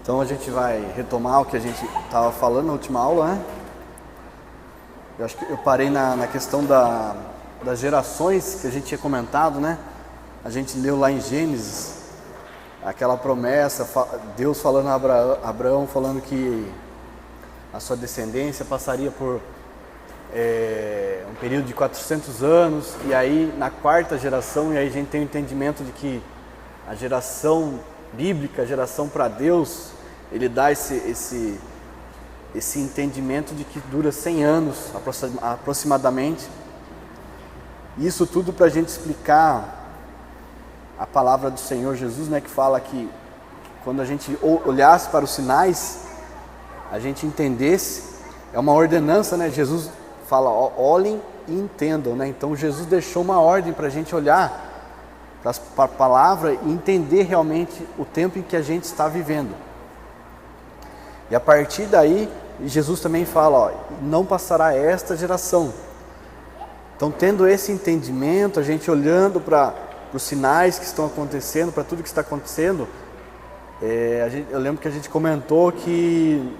Então a gente vai retomar o que a gente estava falando na última aula, né? Eu acho que eu parei na questão das gerações que a gente tinha comentado, né? A gente leu lá em Gênesis aquela promessa, Deus falando a Abraão, falando que a sua descendência passaria por um período de 400 anos, e aí na quarta geração, e aí a gente tem o entendimento de que a geração bíblica, a geração para Deus, ele dá esse entendimento de que dura 100 anos aproximadamente. Isso tudo para a gente explicar a palavra do Senhor Jesus, né, que fala que quando a gente olhasse para os sinais, a gente entendesse, é uma ordenança, né? Jesus fala, olhem e entendam, né? Então Jesus deixou uma ordem para a gente olhar para a palavra e entender realmente o tempo em que a gente está vivendo. E a partir daí, Jesus também fala, não passará esta geração. Então, tendo esse entendimento, a gente olhando para os sinais que estão acontecendo, para tudo que está acontecendo, eu lembro que a gente comentou que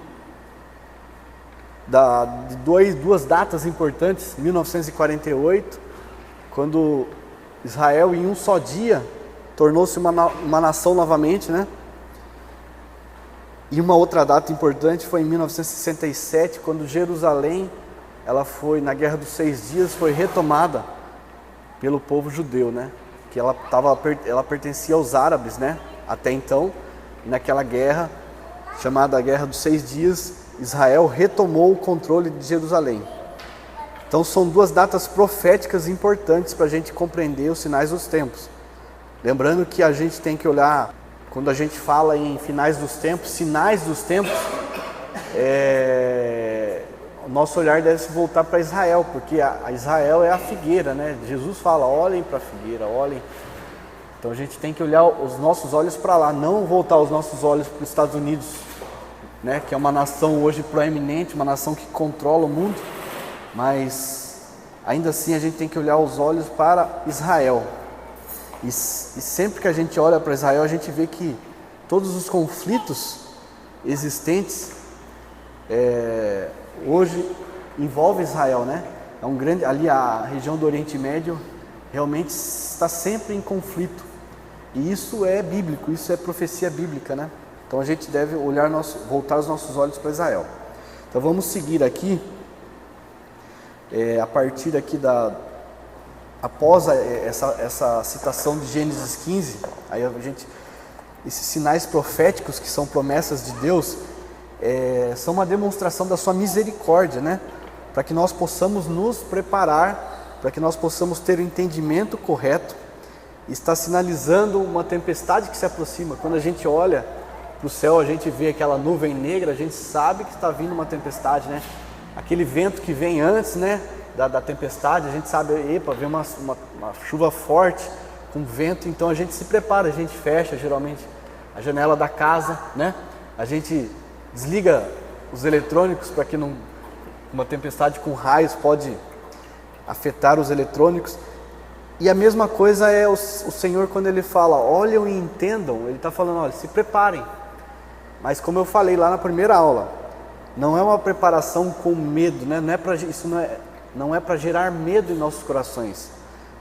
de duas datas importantes, 1948, quando Israel em um só dia tornou-se uma nação novamente, né? E uma outra data importante foi em 1967, quando Jerusalém, ela foi, na Guerra dos 6 Dias, foi retomada pelo povo judeu, né? Que ela pertencia aos árabes, né? Até então, e naquela guerra, chamada Guerra dos 6 Dias, Israel retomou o controle de Jerusalém. Então são duas datas proféticas importantes para a gente compreender os sinais dos tempos. Lembrando que a gente tem que olhar, quando a gente fala em finais dos tempos, sinais dos tempos, o nosso olhar deve se voltar para Israel, porque a Israel é a figueira, né? Jesus fala, olhem para a figueira, olhem. Então a gente tem que olhar os nossos olhos para lá, não voltar os nossos olhos para os Estados Unidos, né? Que é uma nação hoje proeminente, uma nação que controla o mundo, mas ainda assim a gente tem que olhar os olhos para Israel. E sempre que a gente olha para Israel, a gente vê que todos os conflitos existentes hoje envolvem Israel, né? Ali a região do Oriente Médio realmente está sempre em conflito. E isso é bíblico, isso é profecia bíblica, né? Então a gente deve voltar os nossos olhos para Israel. Então vamos seguir aqui, a partir aqui após essa citação de Gênesis 15, aí esses sinais proféticos que são promessas de Deus, são uma demonstração da sua misericórdia, né? Para que nós possamos nos preparar, para que nós possamos ter o entendimento correto. Está sinalizando uma tempestade que se aproxima. Quando a gente olha para o céu, a gente vê aquela nuvem negra, a gente sabe que está vindo uma tempestade, né? Aquele vento que vem antes, né, da tempestade, a gente sabe, vem uma chuva forte com vento, então a gente se prepara, a gente fecha geralmente a janela da casa, né? A gente desliga os eletrônicos para que uma tempestade com raios pode afetar os eletrônicos. E a mesma coisa é o Senhor quando Ele fala, olhem e entendam, Ele está falando, olha, se preparem. Mas como eu falei lá na primeira aula, não é uma preparação com medo, né? Isso não é para gerar medo em nossos corações,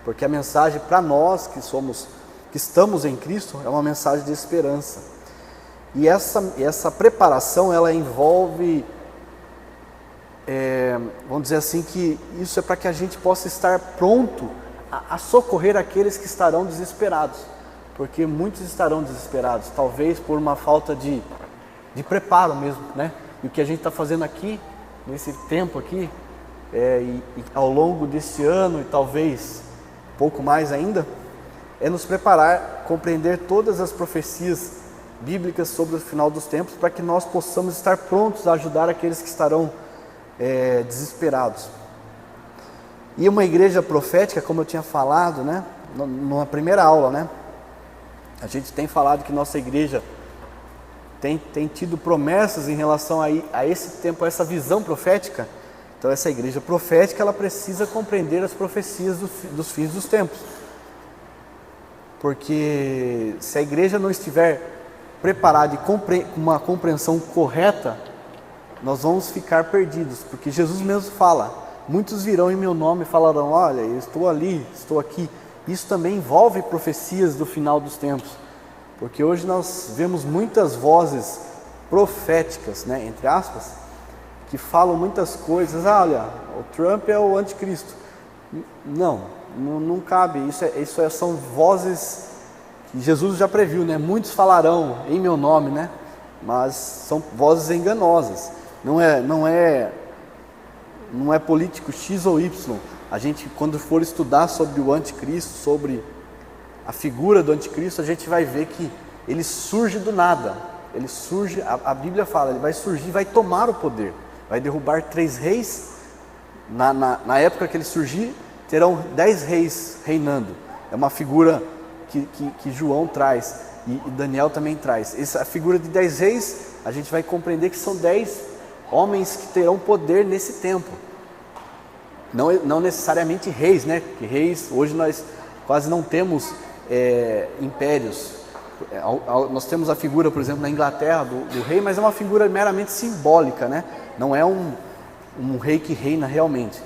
porque a mensagem para nós que estamos em Cristo é uma mensagem de esperança. E essa preparação, ela envolve, vamos dizer assim, que isso é para que a gente possa estar pronto a socorrer aqueles que estarão desesperados, porque muitos estarão desesperados, talvez por uma falta de preparo mesmo, né? E o que a gente está fazendo aqui, nesse tempo aqui, e ao longo desse ano, e talvez pouco mais ainda, é nos preparar, compreender todas as profecias bíblicas sobre o final dos tempos, para que nós possamos estar prontos a ajudar aqueles que estarão desesperados. E uma igreja profética, como eu tinha falado, né, na primeira aula, né, a gente tem falado que nossa igreja tem tido promessas em relação a esse tempo, a essa visão profética. Então essa igreja profética, ela precisa compreender as profecias dos fins dos tempos. Porque se a igreja não estiver preparado e com uma compreensão correta, nós vamos ficar perdidos, porque Jesus mesmo fala, muitos virão em meu nome e falarão, olha, eu estou ali, estou aqui. Isso também envolve profecias do final dos tempos, porque hoje nós vemos muitas vozes proféticas, né, entre aspas, que falam muitas coisas, olha, o Trump é o anticristo. Não cabe, são vozes que Jesus já previu, né? Muitos falarão em meu nome, né? Mas são vozes enganosas, não é político X ou Y. A gente, quando for estudar sobre o anticristo, sobre a figura do anticristo, a gente vai ver que ele surge do nada, ele surge, a Bíblia fala, ele vai surgir, vai tomar o poder, vai derrubar 3 reis, na época que ele surgir, terão 10 reis reinando. É uma figura que João traz e Daniel também traz. Essa figura de 10 reis, a gente vai compreender que são 10 homens que terão poder nesse tempo. Não necessariamente reis, né? Porque reis, hoje nós quase não temos impérios. Nós temos a figura, por exemplo, na Inglaterra do rei, mas é uma figura meramente simbólica, né? Não é um rei que reina realmente.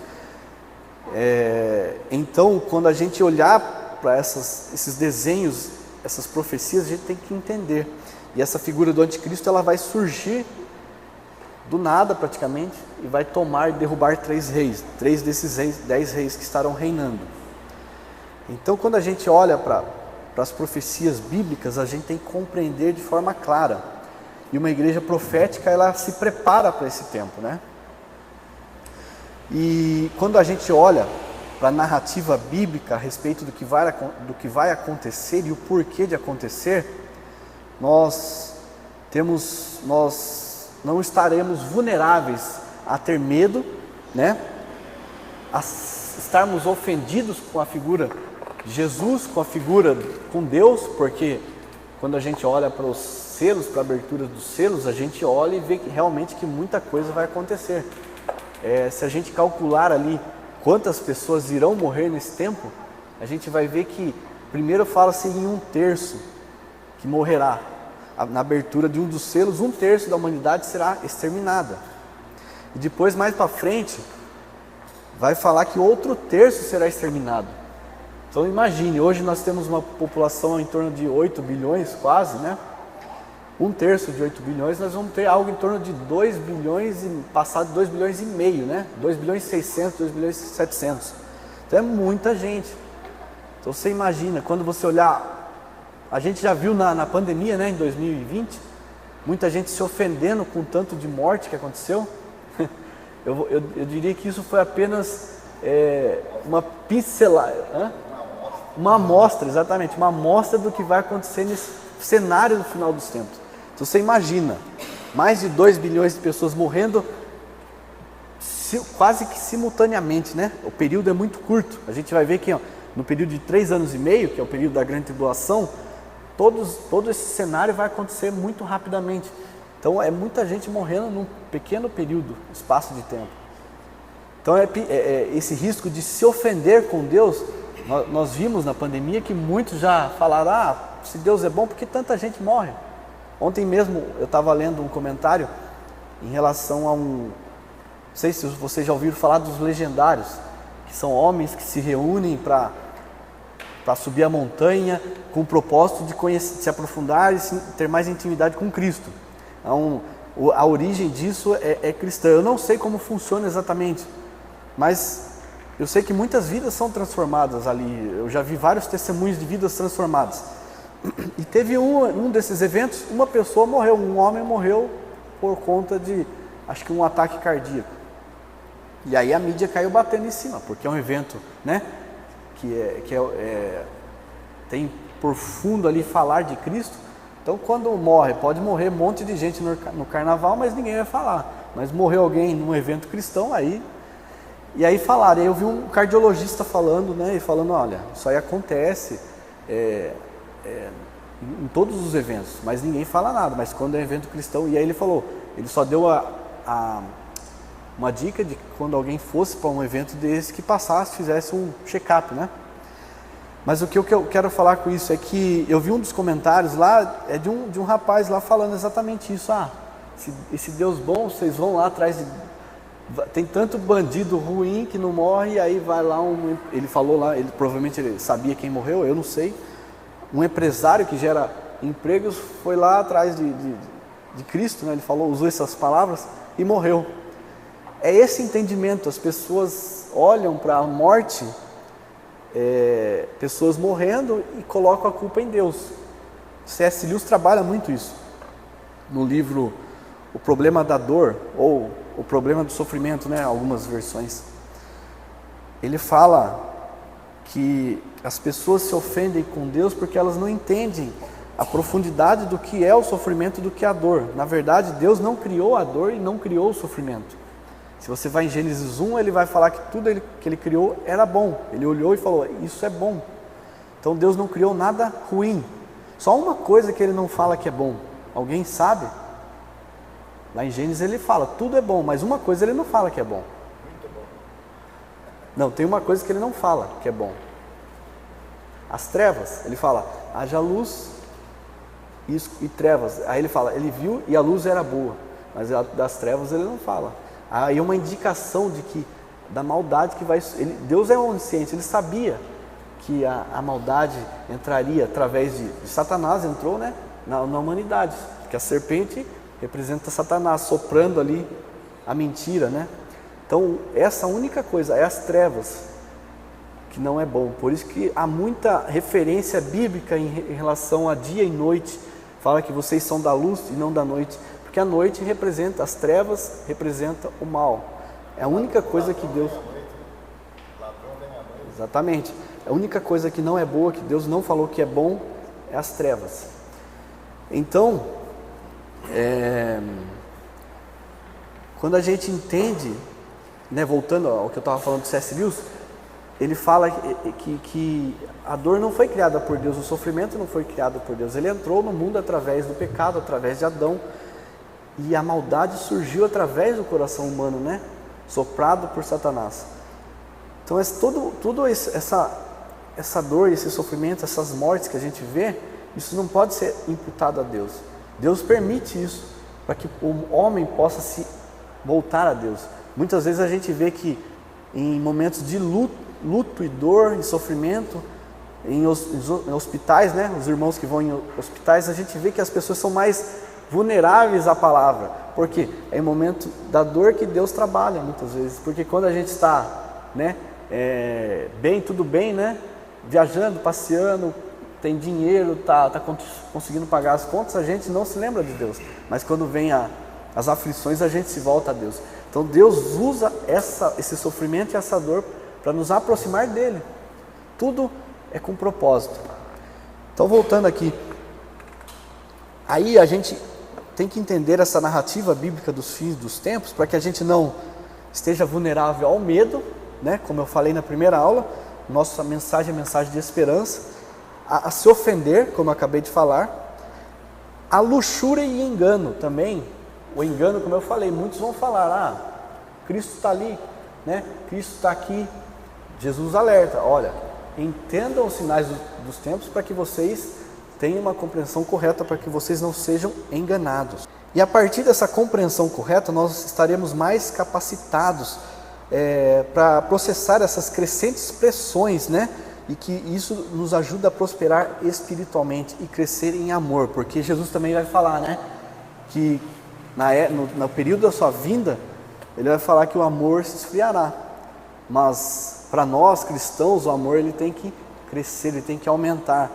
Então, quando a gente olhar para esses desenhos, essas profecias, a gente tem que entender. E essa figura do anticristo, ela vai surgir do nada praticamente e vai derrubar 3 reis, 3 desses 10 reis que estarão reinando. Então, quando a gente olha para as profecias bíblicas, a gente tem que compreender de forma clara. E uma igreja profética, ela se prepara para esse tempo, né? E quando a gente olha para a narrativa bíblica a respeito do que vai acontecer e o porquê de acontecer, nós não estaremos vulneráveis a ter medo, né? A estarmos ofendidos com a figura de Jesus, com Deus, porque quando a gente olha para os selos, para a abertura dos selos, a gente olha e vê que realmente que muita coisa vai acontecer. Se a gente calcular ali quantas pessoas irão morrer nesse tempo, a gente vai ver que primeiro fala-se em 1/3 que morrerá. Na abertura de um dos selos, 1/3 da humanidade será exterminada. E depois, mais para frente, vai falar que outro terço será exterminado. Então imagine, hoje nós temos uma população em torno de 8 bilhões quase, né? 1/3 de 8 bilhões, nós vamos ter algo em torno de 2 bilhões, passado de 2 bilhões e meio, né? 2 bilhões e 600, 2 bilhões e 700. Então é muita gente. Então você imagina, quando você olhar, a gente já viu na pandemia, né, em 2020, muita gente se ofendendo com o tanto de morte que aconteceu. Eu diria que isso foi apenas uma pincelada, uma amostra, exatamente, uma amostra do que vai acontecer nesse cenário no final dos tempos. Então você imagina, mais de 2 bilhões de pessoas morrendo quase que simultaneamente, né? O período é muito curto. A gente vai ver que no período de 3 anos e meio, que é o período da grande tribulação, todo esse cenário vai acontecer muito rapidamente. Então é muita gente morrendo num pequeno período, espaço de tempo. Então esse risco de se ofender com Deus, nós vimos na pandemia que muitos já falaram, se Deus é bom, por que tanta gente morre? Ontem mesmo eu estava lendo um comentário em relação a não sei se vocês já ouviram falar dos legendários, que são homens que se reúnem para subir a montanha com o propósito de se aprofundar e ter mais intimidade com Cristo. Então, a origem disso é cristã. Eu não sei como funciona exatamente, mas eu sei que muitas vidas são transformadas ali. Eu já vi vários testemunhos de vidas transformadas. E teve um desses eventos, uma pessoa morreu, um homem morreu por conta de, acho que um ataque cardíaco. E aí a mídia caiu batendo em cima, porque é um evento, né, tem por fundo ali falar de Cristo. Então quando morre, pode morrer um monte de gente no carnaval, mas ninguém vai falar. Mas morreu alguém num evento cristão, e aí falaram, eu vi um cardiologista falando, né, e falando, olha, isso aí acontece em todos os eventos, mas ninguém fala nada, mas quando é evento cristão, e aí ele falou, ele só deu uma dica de que quando alguém fosse para um evento desse, que passasse, fizesse um check-up, né? Mas o que eu quero falar com isso é que eu vi um dos comentários lá, é de um rapaz lá falando exatamente isso. Esse Deus bom, vocês vão lá atrás de... Tem tanto bandido ruim que não morre, e aí vai lá ele falou lá, provavelmente ele sabia quem morreu, eu não sei. Um empresário que gera empregos foi lá atrás de Cristo, né? Ele usou essas palavras e morreu. É esse entendimento, as pessoas olham para a morte, pessoas morrendo e colocam a culpa em Deus. C.S. Lewis trabalha muito isso no livro O Problema da Dor, ou O Problema do Sofrimento, né? Algumas versões. Ele fala que as pessoas se ofendem com Deus porque elas não entendem a profundidade do que é o sofrimento, do que é a dor. Na verdade, Deus não criou a dor e não criou o sofrimento. Se você vai em Gênesis 1, ele vai falar que tudo que ele criou era bom. Ele olhou e falou, isso é bom. Então Deus não criou nada ruim. Só uma coisa que ele não fala que é bom. Alguém sabe? Lá em Gênesis ele fala, tudo é bom, mas uma coisa ele não fala que é bom. Muito bom. Não, tem uma coisa que ele não fala que é bom. As trevas, ele fala, haja luz e trevas. Aí ele fala, ele viu e a luz era boa, mas das trevas ele não fala. Aí é uma indicação da maldade que vai... Deus é onisciente, ele sabia que a maldade entraria através de Satanás, entrou, né, na humanidade, que a serpente representa Satanás, soprando ali a mentira, né? Então, essa única coisa é as trevas, que não é bom. Por isso que há muita referência bíblica em relação a dia e noite. Fala que vocês são da luz e não da noite, porque a noite representa, as trevas representa o mal. É a única coisa que Deus... Exatamente. A única coisa que não é boa, que Deus não falou que é bom, é as trevas. Então, quando a gente entende, né, voltando ao que eu estava falando do C.S. Lewis, ele fala que a dor não foi criada por Deus, o sofrimento não foi criado por Deus. Ele entrou no mundo através do pecado, através de Adão, e a maldade surgiu através do coração humano, né, soprado por Satanás. Então tudo essa dor, esse sofrimento, essas mortes que a gente vê, isso não pode ser imputado a Deus. Deus permite isso para que o homem possa se voltar a Deus. Muitas vezes a gente vê que em momentos de luto e dor e sofrimento, em hospitais, né, os irmãos que vão em hospitais, a gente vê que as pessoas são mais vulneráveis à palavra. Por quê? É em momento da dor que Deus trabalha muitas vezes. Porque quando a gente está, né, bem, tudo bem, né, viajando, passeando, tem dinheiro, tá conseguindo pagar as contas, a gente não se lembra de Deus. Mas quando vem as aflições, a gente se volta a Deus. Então Deus usa esse sofrimento e essa dor para nos aproximar dele. Tudo é com propósito. Então, voltando aqui, aí a gente tem que entender essa narrativa bíblica dos fins dos tempos, para que a gente não esteja vulnerável ao medo, né? Como eu falei na primeira aula, nossa mensagem é mensagem de esperança, a se ofender, como eu acabei de falar, a luxúria e engano também. O engano, como eu falei, muitos vão falar, Cristo está ali, né? Cristo está aqui. Jesus alerta, olha, entendam os sinais dos tempos para que vocês tenham uma compreensão correta, para que vocês não sejam enganados. E a partir dessa compreensão correta, nós estaremos mais capacitados para processar essas crescentes pressões, né? E que isso nos ajuda a prosperar espiritualmente e crescer em amor, porque Jesus também vai falar, né, que no período da sua vinda, ele vai falar que o amor se esfriará, mas para nós cristãos o amor ele tem que crescer, ele tem que aumentar.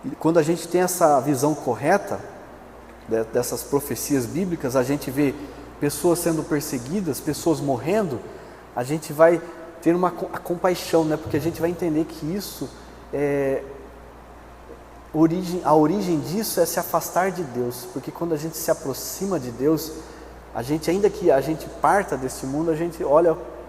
E quando a gente tem essa visão correta dessas profecias bíblicas, a gente vê pessoas sendo perseguidas, pessoas morrendo, a gente vai ter a compaixão, né? Porque a gente vai entender que isso a origem disso é se afastar de Deus, porque quando a gente se aproxima de Deus, a gente, ainda que a gente parta desse mundo,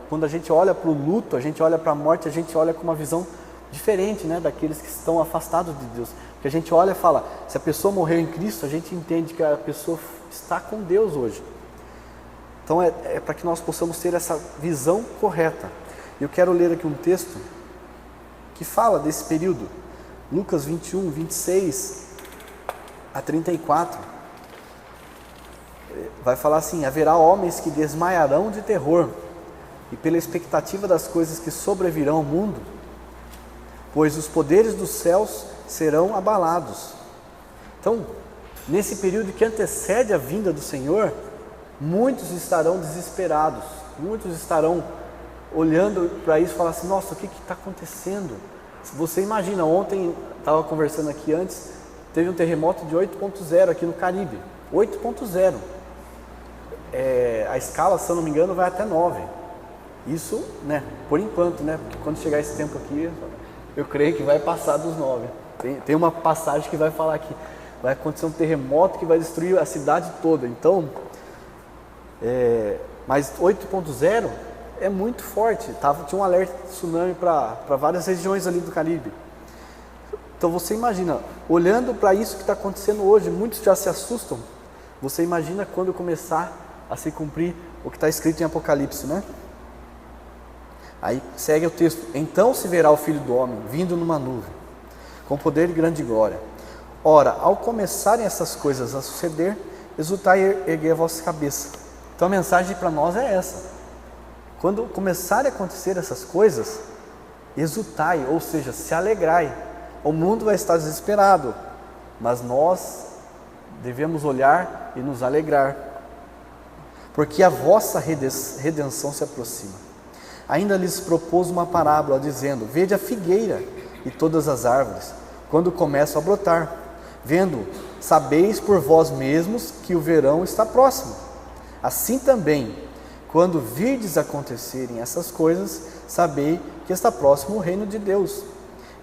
quando a gente olha para o luto, a gente olha para a morte, a gente olha com uma visão diferente, né, daqueles que estão afastados de Deus. Porque a gente olha e fala, se a pessoa morreu em Cristo, a gente entende que a pessoa está com Deus hoje. Então é para que nós possamos ter essa visão correta. Eu quero ler aqui um texto que fala desse período. Lucas 21, 26 a 34. Vai falar assim: haverá homens que desmaiarão de terror, e pela expectativa das coisas que sobrevirão ao mundo, pois os poderes dos céus serão abalados. Então, nesse período que antecede a vinda do Senhor, muitos estarão desesperados, muitos estarão olhando para isso e falar assim: nossa, o que está acontecendo? Se você imagina, ontem, estava conversando aqui antes, teve um terremoto de 8.0 aqui no Caribe, 8.0. A escala, se eu não me engano, vai até 9. Isso, né, por enquanto, né, porque quando chegar esse tempo aqui, eu creio que vai passar dos 9. Tem uma passagem que vai falar que vai acontecer um terremoto que vai destruir a cidade toda. Então, mas 8.0 é muito forte. Tinha um alerta de tsunami para várias regiões ali do Caribe. Então você imagina, olhando para isso que está acontecendo hoje, muitos já se assustam. Você imagina quando começar a se cumprir o que está escrito em Apocalipse, né? Aí segue o texto: então se verá o Filho do Homem vindo numa nuvem, com poder e grande glória. Ora, ao começarem essas coisas a suceder, exultai e erguei a vossa cabeça. Então a mensagem para nós é essa: quando começarem a acontecer essas coisas, exultai, ou seja, se alegrai. O mundo vai estar desesperado, mas nós devemos olhar e nos alegrar, porque a vossa redenção se aproxima. Ainda lhes propôs uma parábola, dizendo: vede a figueira e todas as árvores, quando começam a brotar. Vendo, sabeis por vós mesmos que o verão está próximo. Assim também, quando virdes acontecerem essas coisas, sabei que está próximo o reino de Deus.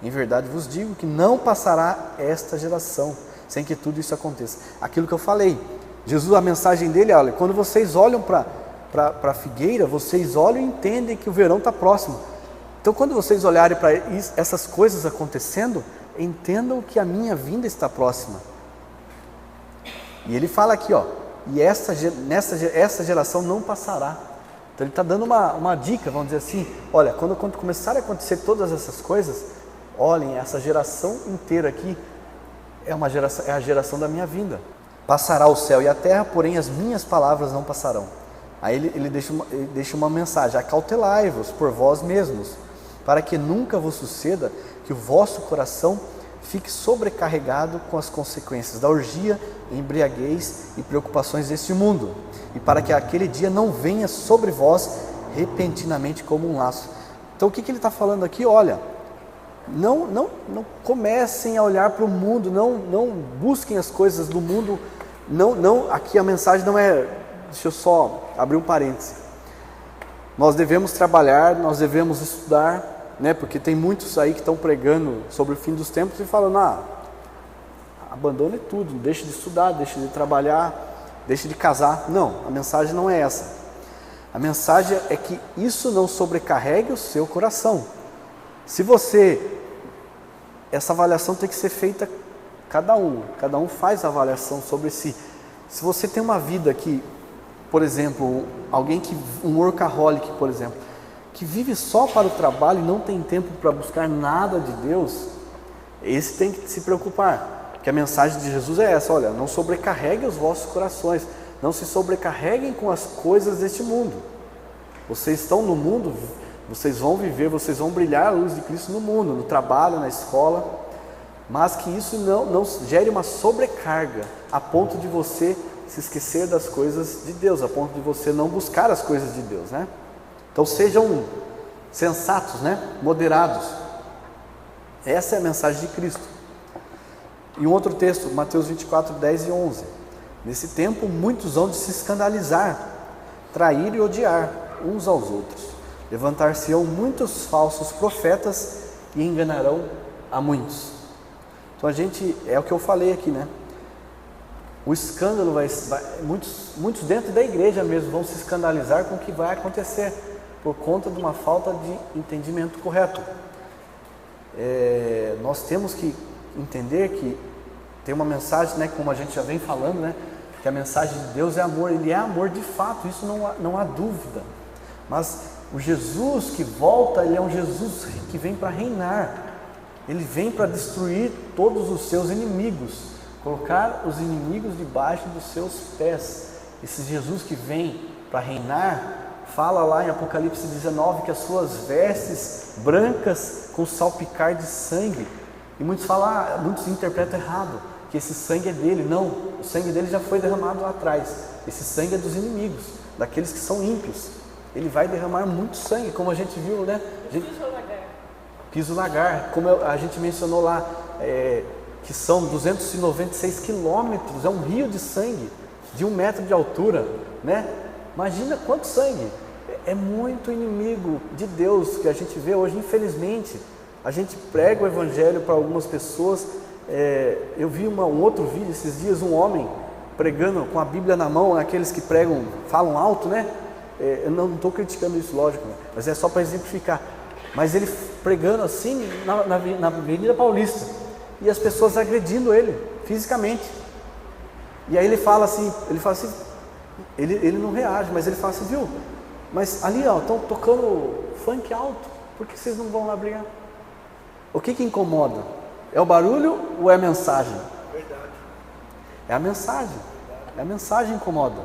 Em verdade vos digo que não passará esta geração sem que tudo isso aconteça. Aquilo que eu falei, Jesus, a mensagem dele, olha, quando vocês olham para a figueira, vocês olham e entendem que o verão está próximo. Então, quando vocês olharem para essas coisas acontecendo, entendam que a minha vinda está próxima. E ele fala aqui, e essa geração não passará. Então ele está dando uma dica, vamos dizer assim: olha, quando começarem a acontecer todas essas coisas, olhem, essa geração inteira aqui é a geração da minha vinda. Passará o céu e a terra, porém as minhas palavras não passarão. Aí ele deixa uma mensagem: acautelai-vos por vós mesmos, para que nunca vos suceda que o vosso coração fique sobrecarregado com as consequências da orgia, embriaguez e preocupações deste mundo, e para que aquele dia não venha sobre vós repentinamente como um laço. Então o que ele está falando aqui? Olha, não comecem a olhar para o mundo, não busquem as coisas do mundo, aqui a mensagem não é, deixa eu só abrir um parêntese, nós devemos trabalhar, nós devemos estudar, né? Porque tem muitos aí que estão pregando sobre o fim dos tempos e falando: abandone tudo, deixe de estudar, deixe de trabalhar, deixe de casar. Não, a mensagem não é essa. A mensagem é que isso não sobrecarregue o seu coração. Essa avaliação tem que ser feita, cada um faz a avaliação sobre si. Se você tem uma vida que, por exemplo, um workaholic, por exemplo, que vive só para o trabalho e não tem tempo para buscar nada de Deus, esse tem que se preocupar, porque a mensagem de Jesus é essa: olha, não sobrecarregue os vossos corações, não se sobrecarreguem com as coisas deste mundo. Vocês estão no mundo, vocês vão viver, vocês vão brilhar a luz de Cristo no mundo, no trabalho, na escola, mas que isso não gere uma sobrecarga a ponto de você se esquecer das coisas de Deus, a ponto de você não buscar as coisas de Deus, né? Então sejam sensatos, né? Moderados. Essa é a mensagem de Cristo. E um outro texto, Mateus 24, 10 e 11. Nesse tempo muitos hão de se escandalizar, trair e odiar uns aos outros. Levantar-se-ão muitos falsos profetas e enganarão a muitos. Então é o que eu falei aqui, né? O escândalo muitos dentro da igreja mesmo vão se escandalizar com o que vai acontecer, por conta de uma falta de entendimento correto. Nós temos que entender que tem uma mensagem, né, como a gente já vem falando, né, que a mensagem de Deus é amor. Ele é amor de fato, isso não há dúvida. Mas o Jesus que volta, ele é um Jesus que vem para reinar. Ele vem para destruir todos os seus inimigos, colocar os inimigos debaixo dos seus pés. Esse Jesus que vem para reinar, fala lá em Apocalipse 19 que as suas vestes brancas com salpicar de sangue. E muitos falam, muitos interpretam errado, que esse sangue é dele. Não, o sangue dele já foi derramado lá atrás. Esse sangue é dos inimigos, daqueles que são ímpios. Ele vai derramar muito sangue, como a gente viu, né? Piso lagar, como a gente mencionou lá, que são 296 quilômetros, é um rio de sangue, de 1 metro de altura, né? Imagina quanto sangue. É muito inimigo de Deus que a gente vê hoje, infelizmente. A gente prega o evangelho para algumas pessoas. Eu vi um outro vídeo esses dias, um homem pregando com a Bíblia na mão, aqueles que pregam, falam alto, né? Eu não estou criticando isso, lógico, mas é só para exemplificar. Mas ele pregando assim na Avenida Paulista, e as pessoas agredindo ele fisicamente. E aí ele fala assim, ele não reage, mas ele fala assim, viu? Mas ali, ó, estão tocando funk alto, por que vocês não vão lá brigar? O que incomoda? É o barulho ou é a mensagem? Verdade. É a mensagem. É a mensagem que incomoda.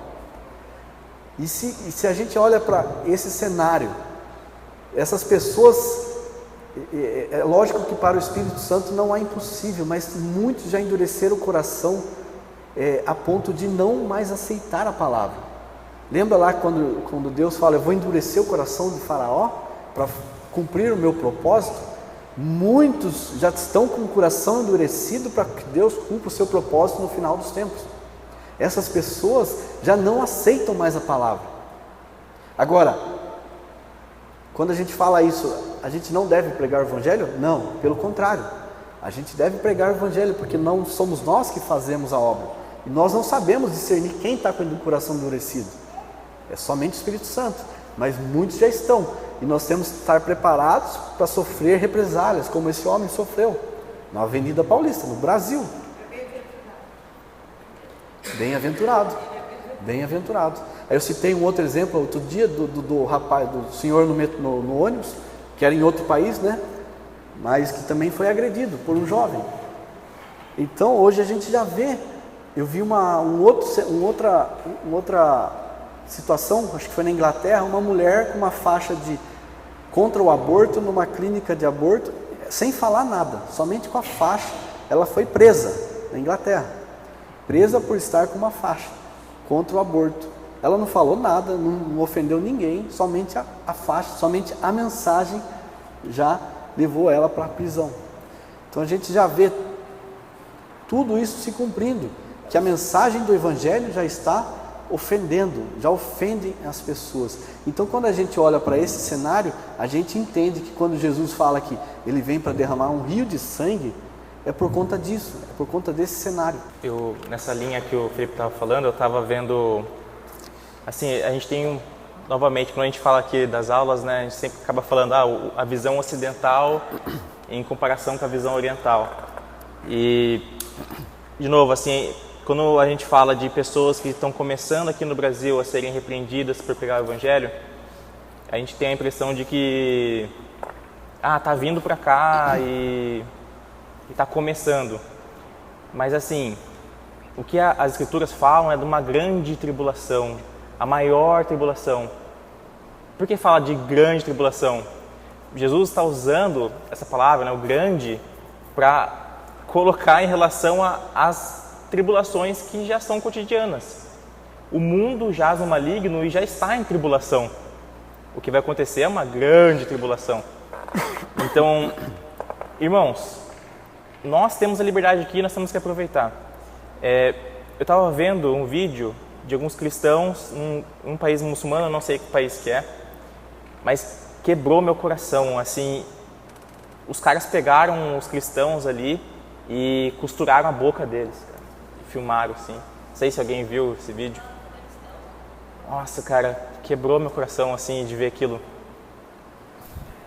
E se a gente olha para esse cenário, essas pessoas, é lógico que para o Espírito Santo não é impossível, mas muitos já endureceram o coração a ponto de não mais aceitar a palavra. Lembra lá quando Deus fala, eu vou endurecer o coração de Faraó para cumprir o meu propósito? Muitos já estão com o coração endurecido para que Deus cumpra o seu propósito no final dos tempos. Essas pessoas já não aceitam mais a palavra. Agora, quando a gente fala isso, a gente não deve pregar o evangelho? Não, pelo contrário. A gente deve pregar o evangelho, porque não somos nós que fazemos a obra. E nós não sabemos discernir quem está com o coração endurecido. É somente o Espírito Santo. Mas muitos já estão. E nós temos que estar preparados para sofrer represálias, como esse homem sofreu na Avenida Paulista, no Brasil. Bem-aventurado. Bem-aventurado. Aí eu citei um outro exemplo outro dia do rapaz, do senhor no ônibus, que era em outro país, né? Mas que também foi agredido por um jovem. Então hoje a gente já vê. Eu vi uma outra situação, acho que foi na Inglaterra, uma mulher com uma faixa contra o aborto numa clínica de aborto, sem falar nada, somente com a faixa. Ela foi presa na Inglaterra, presa por estar com uma faixa contra o aborto. Ela não falou nada, não ofendeu ninguém, somente a faixa, somente a mensagem já levou ela para a prisão. Então a gente já vê tudo isso se cumprindo, que a mensagem do Evangelho já está ofendendo, já ofende as pessoas. Então quando a gente olha para esse cenário, a gente entende que quando Jesus fala que Ele vem para derramar um rio de sangue, é por conta disso, é por conta desse cenário. Nessa linha que o Felipe estava falando, eu estava vendo, assim, a gente tem, novamente, quando a gente fala aqui das aulas, né, a gente sempre acaba falando a visão ocidental em comparação com a visão oriental. E, de novo, assim, quando a gente fala de pessoas que estão começando aqui no Brasil a serem repreendidas por pregar o Evangelho, a gente tem a impressão de que tá vindo para cá e está começando. Mas assim, o que as Escrituras falam é de uma grande tribulação, a maior tribulação. Por que fala de grande tribulação? Jesus está usando essa palavra, né, o grande, para colocar em relação às tribulações que já são cotidianas. O mundo jaz no maligno e já está em tribulação. O que vai acontecer é uma grande tribulação. Então, irmãos, nós temos a liberdade aqui e nós temos que aproveitar. Eu estava vendo um vídeo de alguns cristãos em um país muçulmano, eu não sei que país que é, mas quebrou meu coração. Assim, os caras pegaram os cristãos ali e costuraram a boca deles, cara. Filmaram assim. Não sei se alguém viu esse vídeo. Nossa, cara, quebrou meu coração assim de ver aquilo.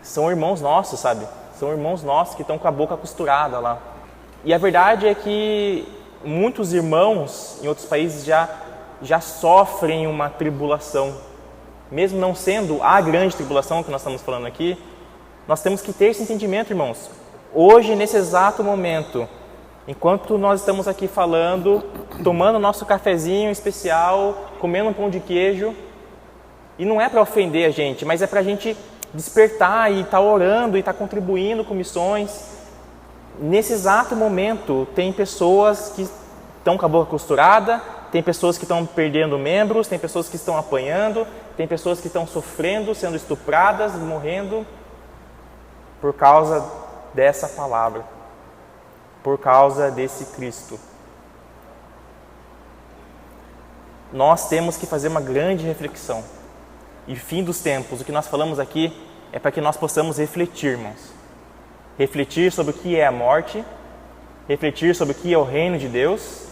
São irmãos nossos, sabe? São irmãos nossos que estão com a boca costurada lá. E a verdade é que muitos irmãos em outros países já sofrem uma tribulação. Mesmo não sendo a grande tribulação que nós estamos falando aqui, nós temos que ter esse entendimento, irmãos. hoje, nesse exato momento, enquanto nós estamos aqui falando, tomando nosso cafezinho especial, comendo um pão de queijo, e não é para ofender a gente, mas é para a gente despertar e estar orando e estar contribuindo com missões. Nesse exato momento, tem pessoas que estão com a boca costurada, tem pessoas que estão perdendo membros, tem pessoas que estão apanhando, tem pessoas que estão sofrendo, sendo estupradas, morrendo por causa dessa palavra, por causa desse Cristo. Nós temos que fazer uma grande reflexão. E fim dos tempos, o que nós falamos aqui é para que nós possamos refletir, irmãos. Refletir sobre o que é a morte, refletir sobre o que é o reino de Deus,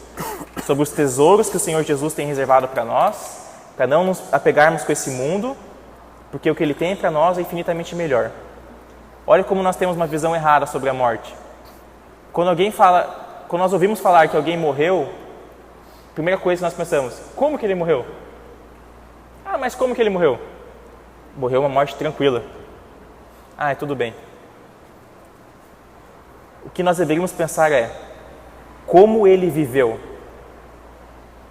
sobre os tesouros que o Senhor Jesus tem reservado para nós, para não nos apegarmos com esse mundo, porque o que Ele tem para nós é infinitamente melhor. Olha como nós temos uma visão errada sobre a morte. Quando nós ouvimos falar que alguém morreu, a primeira coisa que nós pensamos, como que ele morreu? Ah, mas como que ele morreu? Morreu uma morte tranquila. Ah, tudo bem. O que nós deveríamos pensar é, como ele viveu?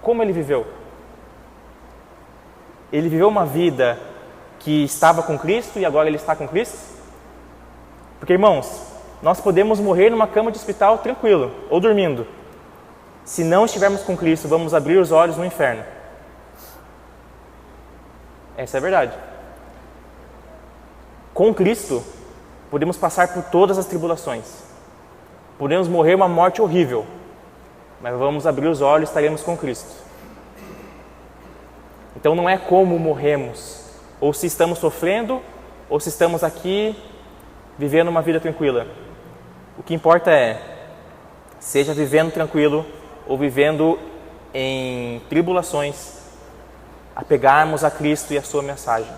Como ele viveu? Ele viveu uma vida que estava com Cristo e agora ele está com Cristo? Porque, irmãos, nós podemos morrer numa cama de hospital tranquilo, ou dormindo. Se não estivermos com Cristo, vamos abrir os olhos no inferno. Essa é a verdade. Com Cristo, podemos passar por todas as tribulações. Podemos morrer uma morte horrível, mas vamos abrir os olhos e estaremos com Cristo. Então não é como morremos, ou se estamos sofrendo, ou se estamos aqui vivendo uma vida tranquila. O que importa é, seja vivendo tranquilo ou vivendo em tribulações, apegarmos a Cristo e a sua mensagem.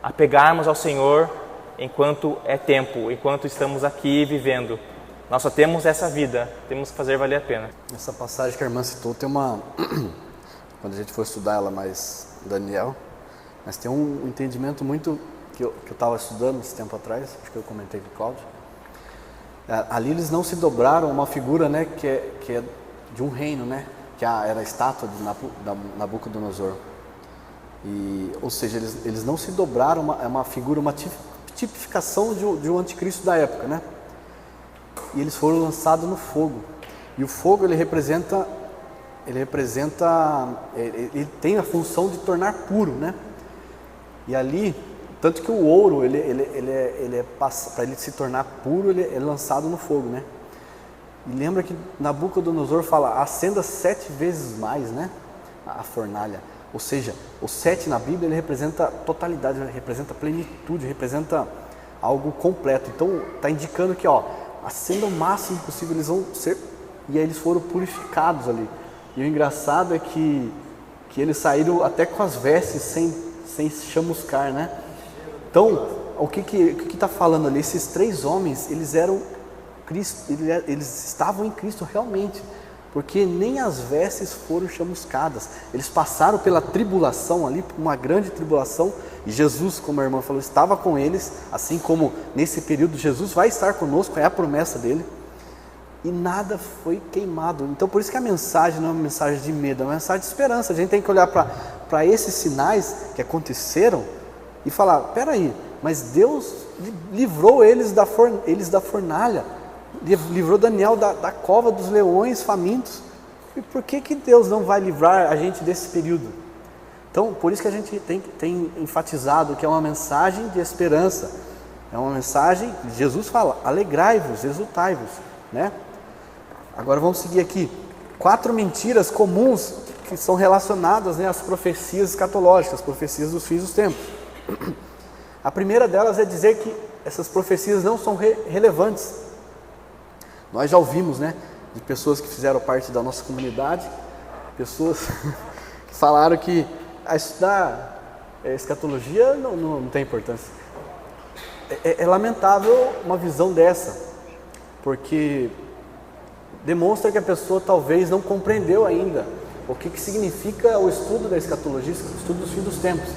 Apegarmos ao Senhor enquanto é tempo, enquanto estamos aqui vivendo. Nós só temos essa vida, temos que fazer valer a pena. Essa passagem que a irmã citou tem uma... Quando a gente for estudar ela mais, Daniel, mas tem um entendimento muito... que eu estava estudando esse tempo atrás, acho que eu comentei com o Cláudio. Ali eles não se dobraram uma figura, né, que é de um reino, né, que era a estátua de Nabucodonosor. Ou seja, eles não se dobraram, uma figura, uma tipificação de um anticristo da época, né? E eles foram lançados no fogo. E o fogo ele tem a função de tornar puro, né? E ali, tanto que o ouro, para ele se tornar puro, ele é lançado no fogo, né? E lembra que Nabucodonosor fala, acenda 7 vezes mais, né? A fornalha. Ou seja, o 7 na Bíblia, ele representa totalidade, ele representa plenitude, representa algo completo. Então, está indicando que, acenda o máximo possível, eles vão ser... E aí eles foram purificados ali. E o engraçado é que eles saíram até com as vestes sem chamuscar, né? Então, o que está falando ali? Esses 3 homens, eles eram Cristo, eles estavam em Cristo realmente, porque nem as vestes foram chamuscadas. Eles passaram pela tribulação ali, por uma grande tribulação, e Jesus, como a irmã falou, estava com eles, assim como nesse período Jesus vai estar conosco, é a promessa dele, e nada foi queimado. Então, por isso que a mensagem não é uma mensagem de medo, é uma mensagem de esperança. A gente tem que olhar para esses sinais que aconteceram e falar, peraí, mas Deus livrou eles da fornalha, livrou Daniel da cova dos leões famintos, e por que Deus não vai livrar a gente desse período? Então, por isso que a gente tem enfatizado que é uma mensagem de esperança, é uma mensagem, Jesus fala, alegrai-vos, exultai-vos, né? Agora vamos seguir aqui, 4 mentiras comuns que são relacionadas, né, às profecias escatológicas, as profecias dos fins dos tempos. A primeira delas é dizer que essas profecias não são relevantes. Nós já ouvimos, né, de pessoas que fizeram parte da nossa comunidade, pessoas que falaram que estudar escatologia não tem importância. É lamentável uma visão dessa, porque demonstra que a pessoa talvez não compreendeu ainda o que significa o estudo da escatologia, o estudo dos fins dos tempos.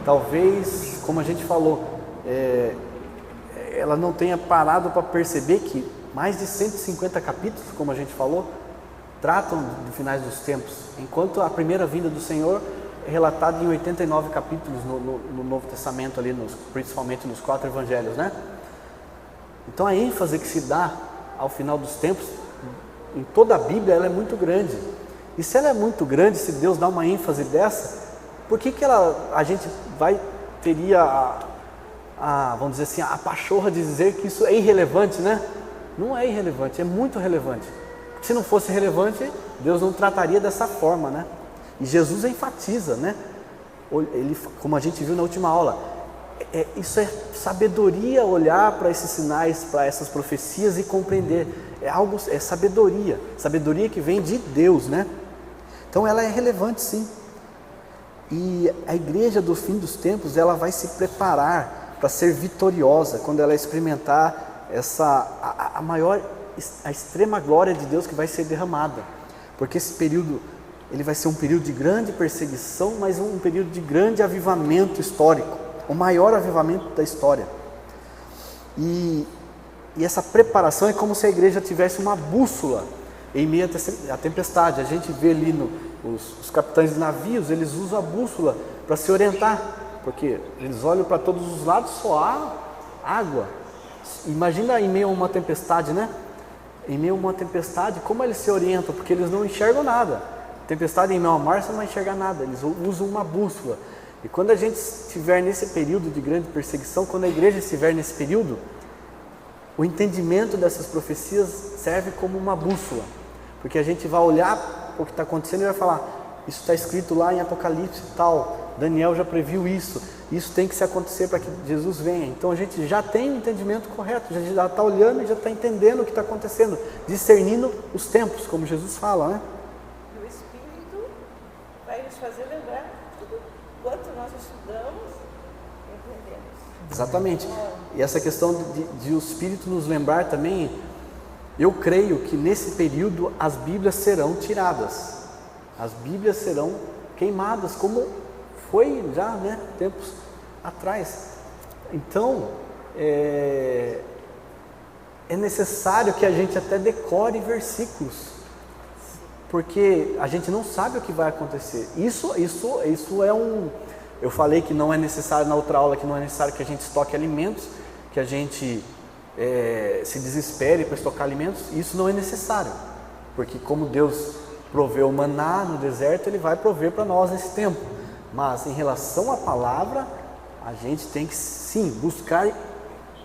Talvez, como a gente falou, ela não tenha parado para perceber que mais de 150 capítulos, como a gente falou, tratam de finais dos tempos, enquanto a primeira vinda do Senhor é relatada em 89 capítulos no Novo Testamento, ali principalmente nos 4 evangelhos, né? Então a ênfase que se dá ao final dos tempos, em toda a Bíblia, ela é muito grande. E se ela é muito grande, se Deus dá uma ênfase dessa, por que a gente teria vamos dizer assim, a pachorra de dizer que isso é irrelevante, né? Não é irrelevante, é muito relevante. Se não fosse relevante, Deus não trataria dessa forma, né? E Jesus enfatiza, né? Ele, como a gente viu na última aula, isso é sabedoria, olhar para esses sinais, para essas profecias e compreender. É sabedoria que vem de Deus, né? Então ela é relevante, sim. E a igreja do fim dos tempos, ela vai se preparar para ser vitoriosa quando ela experimentar a extrema glória de Deus que vai ser derramada. Porque esse período, ele vai ser um período de grande perseguição, mas um período de grande avivamento histórico, o maior avivamento da história. E essa preparação é como se a igreja tivesse uma bússola em meio à tempestade. A gente vê ali os capitães de navios, eles usam a bússola para se orientar, porque eles olham para todos os lados, só há água. Imagina em meio a uma tempestade, né? Em meio a uma tempestade, como eles se orientam? Porque eles não enxergam nada. Tempestade em meio ao mar, você não vai enxergar nada. Eles usam uma bússola. E quando a gente estiver nesse período de grande perseguição, quando a igreja estiver nesse período, o entendimento dessas profecias serve como uma bússola. Porque a gente vai olhar o que está acontecendo e vai falar, isso está escrito lá em Apocalipse e tal, Daniel já previu isso tem que se acontecer para que Jesus venha. Então a gente já tem o entendimento correto, já está olhando e já está entendendo o que está acontecendo, discernindo os tempos, como Jesus fala, né? O Espírito vai nos fazer lembrar tudo quanto nós estudamos e aprendemos. Exatamente. E essa questão de o Espírito nos lembrar também, eu creio que nesse período as Bíblias serão tiradas, as Bíblias serão queimadas, como foi já, né, tempos atrás. Então, é necessário que a gente até decore versículos, porque a gente não sabe o que vai acontecer. Isso é eu falei que não é necessário na outra aula, que não é necessário que a gente estoque alimentos, que a gente se desespere para estocar alimentos. Isso não é necessário, porque como Deus proveu o maná no deserto, Ele vai prover para nós nesse tempo. Mas em relação à palavra, a gente tem que sim buscar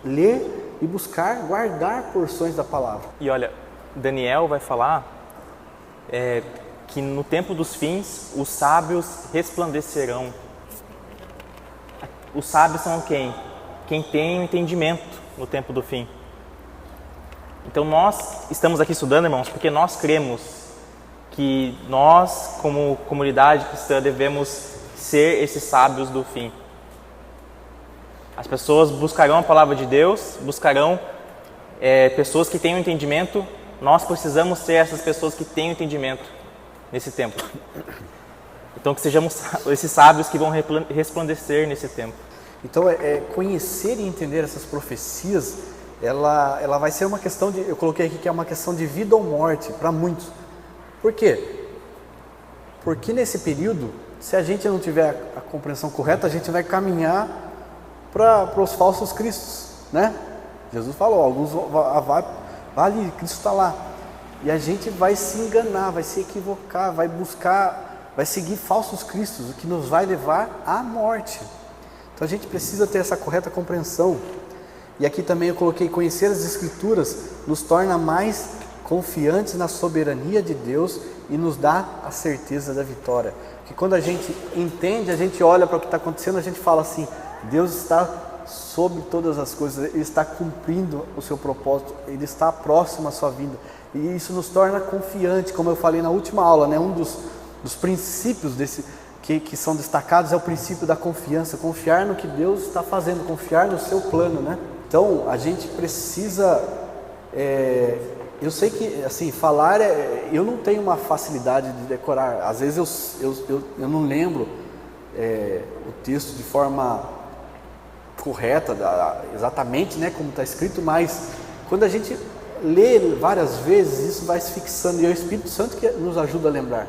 ler e buscar guardar porções da palavra. E olha, Daniel vai falar que no tempo dos fins os sábios resplandecerão. Os sábios são quem? Quem tem o entendimento no tempo do fim. Então nós estamos aqui estudando, irmãos, porque nós cremos que nós, como comunidade cristã, devemos ser esses sábios do fim. As pessoas buscarão a palavra de Deus, buscarão pessoas que tenham entendimento. Nós precisamos ser essas pessoas que tenham entendimento nesse tempo. Então que sejamos esses sábios que vão resplandecer nesse tempo. Então conhecer e entender essas profecias, ela vai ser uma questão de, eu coloquei aqui que é uma questão de vida ou morte para muitos. Por quê? Porque nesse período, se a gente não tiver a compreensão correta, a gente vai caminhar para os falsos cristos, né? Jesus falou, alguns vai ali, Cristo está lá. E a gente vai se enganar, vai se equivocar, vai seguir falsos cristos, o que nos vai levar à morte. Então a gente precisa ter essa correta compreensão. E aqui também eu coloquei, conhecer as Escrituras nos torna mais confiantes na soberania de Deus e nos dá a certeza da vitória. Que quando a gente entende, a gente olha para o que está acontecendo, a gente fala assim, Deus está sobre todas as coisas, Ele está cumprindo o seu propósito, Ele está próximo à sua vinda. E isso nos torna confiantes, como eu falei na última aula, né? Um dos princípios que são destacados é o princípio da confiança, confiar no que Deus está fazendo, confiar no seu plano, né? Então, a gente precisa... eu sei que, assim, falar, eu não tenho uma facilidade de decorar. Às vezes eu não lembro o texto de forma correta, exatamente, né, como está escrito, mas quando a gente lê várias vezes, isso vai se fixando, e é o Espírito Santo que nos ajuda a lembrar.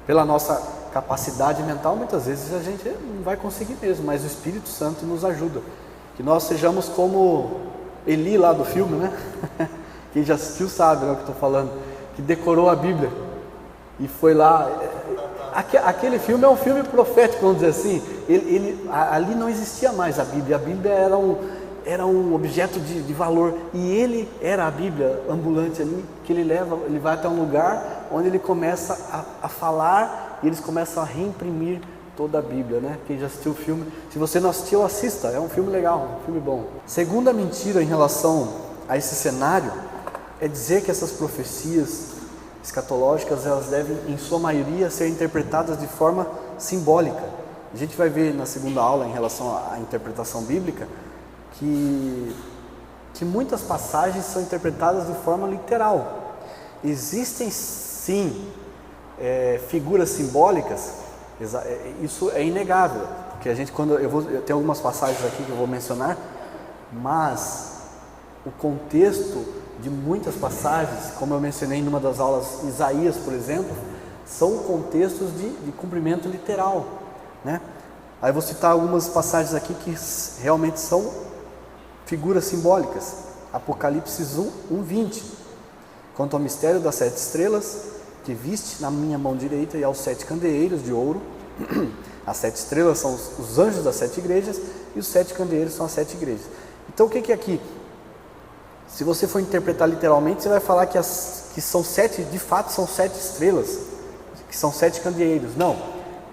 Pela nossa capacidade mental, muitas vezes a gente não vai conseguir mesmo, mas o Espírito Santo nos ajuda. Que nós sejamos como Eli lá do filme, né? Quem já assistiu sabe, né, o que estou falando, que decorou a Bíblia e foi lá. Aquele filme é um filme profético, vamos dizer assim. Ali não existia mais a Bíblia era um objeto de valor, e ele era a Bíblia ambulante ali, que ele vai até um lugar onde ele começa a falar, e eles começam a reimprimir toda a Bíblia, né? Quem já assistiu o filme, se você não assistiu, assista, é um filme legal, um filme bom. Segunda mentira em relação a esse cenário é dizer que essas profecias escatológicas, elas devem, em sua maioria, ser interpretadas de forma simbólica. A gente vai ver na segunda aula, em relação à interpretação bíblica, que muitas passagens são interpretadas de forma literal. Existem sim figuras simbólicas, isso é inegável, porque a gente, eu tenho algumas passagens aqui que eu vou mencionar, mas o contexto de muitas passagens, como eu mencionei numa das aulas, Isaías, por exemplo, são contextos de cumprimento literal, né? Aí vou citar algumas passagens aqui que realmente são figuras simbólicas. Apocalipse 1:20. Quanto ao mistério das 7 estrelas, que viste na minha mão direita, e aos 7 candeeiros de ouro. As 7 estrelas são os anjos das 7 igrejas, e os 7 candeeiros são as 7 igrejas. Então o que é aqui? Se você for interpretar literalmente, você vai falar que são 7, de fato são 7 estrelas, que são 7 candeeiros. Não,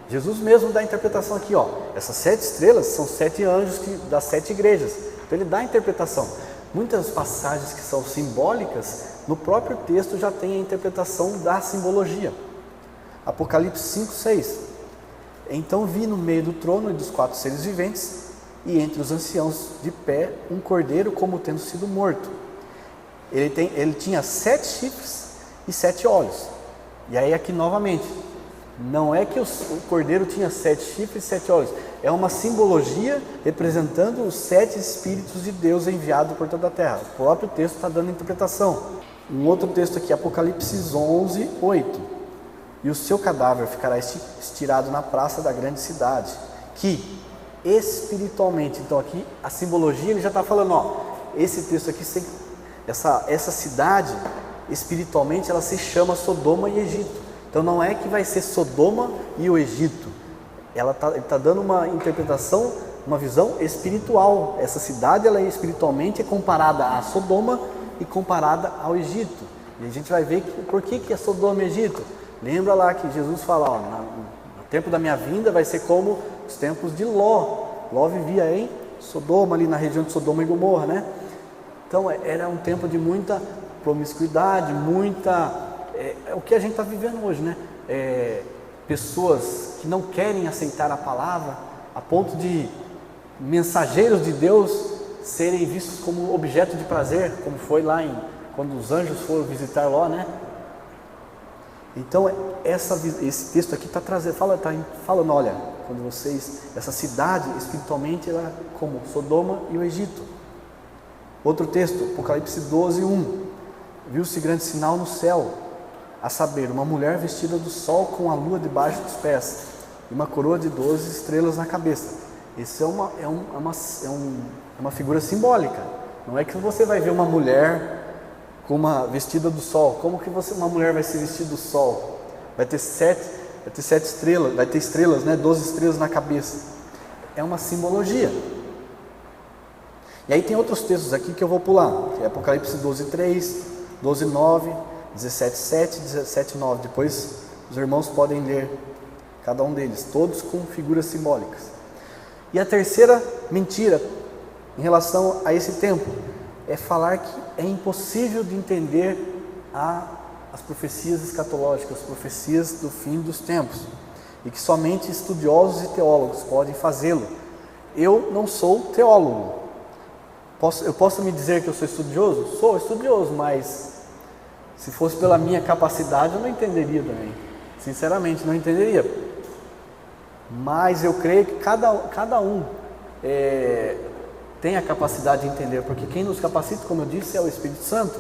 Jesus mesmo dá a interpretação aqui, ó. Essas 7 estrelas são 7 anjos das 7 igrejas. Então ele dá a interpretação. Muitas passagens que são simbólicas, no próprio texto já tem a interpretação da simbologia. Apocalipse 5:6. Então vi no meio do trono e dos 4 seres viventes, e entre os anciãos de pé, um cordeiro como tendo sido morto. Ele tinha 7 chifres e 7 olhos. E aí aqui novamente, não é que o cordeiro tinha 7 chifres e 7 olhos, é uma simbologia representando os 7 Espíritos de Deus enviados por toda a terra. O próprio texto está dando interpretação. Um outro texto aqui, Apocalipse 11:8. E o seu cadáver ficará estirado na praça da grande cidade, que espiritualmente, então aqui a simbologia, ele já está falando, ó, esse texto aqui, essa cidade, espiritualmente, ela se chama Sodoma e Egito. Então não é que vai ser Sodoma e o Egito, ele está dando uma interpretação, uma visão espiritual. Essa cidade, ela espiritualmente é comparada a Sodoma e comparada ao Egito. E a gente vai ver por que é Sodoma e Egito. Lembra lá que Jesus fala, ó, no tempo da minha vinda vai ser como os tempos de Ló. Ló vivia em Sodoma, ali na região de Sodoma e Gomorra, né? Então era um tempo de muita promiscuidade, é o que a gente está vivendo hoje, né? Pessoas que não querem aceitar a palavra, a ponto de mensageiros de Deus serem vistos como objeto de prazer, como foi lá quando os anjos foram visitar Ló, né? Então esse texto aqui está falando, olha, quando essa cidade espiritualmente ela é como Sodoma e o Egito. Outro texto, Apocalipse 12:1. Viu-se grande sinal no céu, a saber, uma mulher vestida do sol com a lua debaixo dos pés e uma coroa de 12 estrelas na cabeça. Isso é uma figura simbólica. Não é que você vai ver uma mulher vestida do sol. Como que uma mulher vai se vestir do sol? Vai ter 7 estrelas, vai ter estrelas, né? 12 estrelas na cabeça. É uma simbologia. E aí tem outros textos aqui que eu vou pular, que é Apocalipse 12:3, 12:9, 17:7, 17:9. Depois os irmãos podem ler cada um deles, todos com figuras simbólicas. E a terceira mentira em relação a esse tempo é falar que é impossível de entender as profecias escatológicas, as profecias do fim dos tempos, e que somente estudiosos e teólogos podem fazê-lo. Eu não sou teólogo. Eu posso me dizer que eu sou estudioso? Sou estudioso, mas se fosse pela minha capacidade eu não entenderia também. Sinceramente, não entenderia. Mas eu creio que cada um tem a capacidade de entender, porque quem nos capacita, como eu disse, é o Espírito Santo.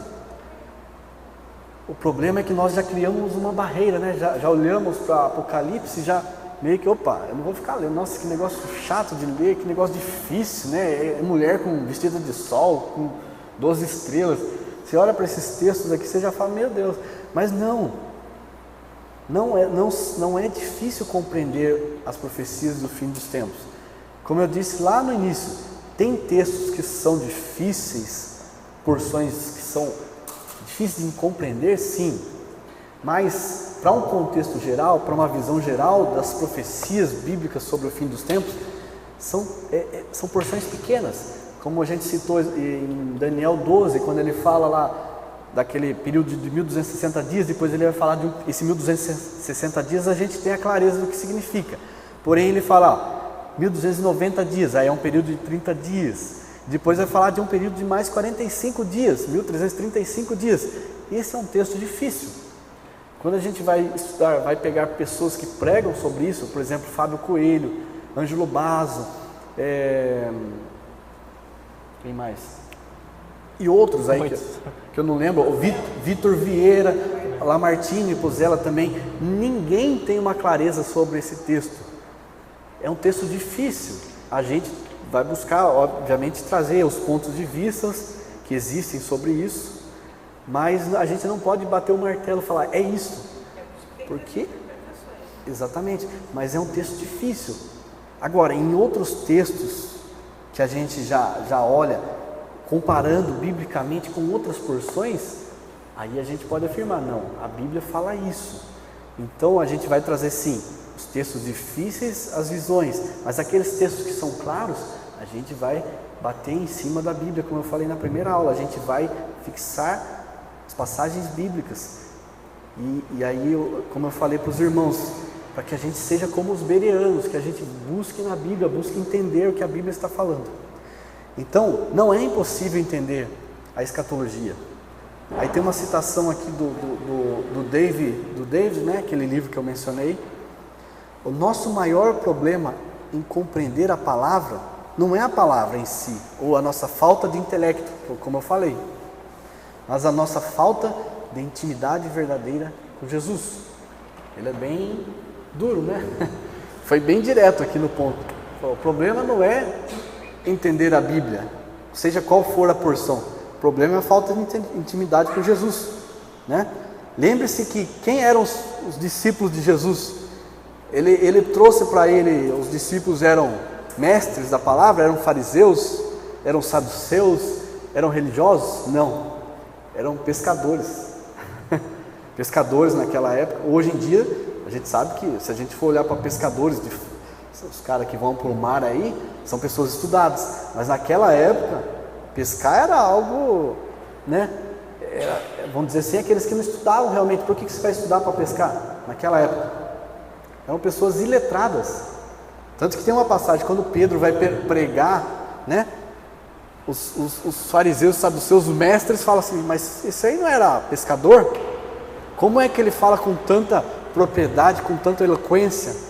O problema é que nós já criamos uma barreira, né? Já olhamos para Apocalipse, já meio que, opa, eu não vou ficar lendo, nossa, que negócio chato de ler, que negócio difícil, né? É mulher com vestido de sol, com 12 estrelas. Você olha para esses textos aqui, você já fala, meu Deus, mas não é difícil compreender as profecias do fim dos tempos. Como eu disse lá no início, tem textos que são difíceis, porções que são difíceis de compreender, sim, mas para um contexto geral, para uma visão geral das profecias bíblicas sobre o fim dos tempos, são porções pequenas, como a gente citou em Daniel 12, quando ele fala lá daquele período de 1260 dias, depois ele vai falar de esse 1260 dias, a gente tem a clareza do que significa. Porém ele fala 1290 dias, aí é um período de 30 dias. Depois vai falar de um período de mais 45 dias, 1335 dias. Esse é um texto difícil. Quando a gente vai estudar, vai pegar pessoas que pregam sobre isso, por exemplo, Fábio Coelho, Ângelo Basso, quem mais? E outros aí que eu não lembro, o Vitor Vieira, Lamartine, Pozella também. Ninguém tem uma clareza sobre esse texto. É um texto difícil. A gente vai buscar, obviamente, trazer os pontos de vista que existem sobre isso, mas a gente não pode bater o martelo e falar, é isso. Porque, exatamente, mas é um texto difícil. Agora, em outros textos que a gente já olha, comparando biblicamente com outras porções, aí a gente pode afirmar, não, a Bíblia fala isso. Então a gente vai trazer sim, os textos difíceis, as visões, mas aqueles textos que são claros, a gente vai bater em cima da Bíblia, como eu falei na primeira aula, a gente vai fixar as passagens bíblicas. E aí, como eu falei para os irmãos, para que a gente seja como os bereanos, que a gente busque na Bíblia, busque entender o que a Bíblia está falando. Então, não é impossível entender a escatologia. Aí tem uma citação aqui do David, né, aquele livro que eu mencionei. O nosso maior problema em compreender a palavra não é a palavra em si, ou a nossa falta de intelecto, como eu falei, mas a nossa falta de intimidade verdadeira com Jesus. Ele é bem duro, né? Foi bem direto aqui no ponto. O problema não é entender a Bíblia, seja qual for a porção. O problema é a falta de intimidade com Jesus, né? Lembre-se que quem eram os discípulos de Jesus? Ele trouxe para ele, os discípulos eram mestres da palavra, eram fariseus, eram saduceus, eram religiosos? Não, eram pescadores. Pescadores naquela época. Hoje em dia, a gente sabe que se a gente for olhar para pescadores, os caras que vão para o mar aí, são pessoas estudadas, mas naquela época, pescar era algo, né? Vamos dizer assim, aqueles que não estudavam realmente. Por que você vai estudar para pescar? Naquela época, eram pessoas iletradas. Tanto que tem uma passagem, quando Pedro vai pregar, né? Os fariseus, os saduceus, os mestres falam assim, mas esse aí não era pescador? Como é que ele fala com tanta propriedade, com tanta eloquência?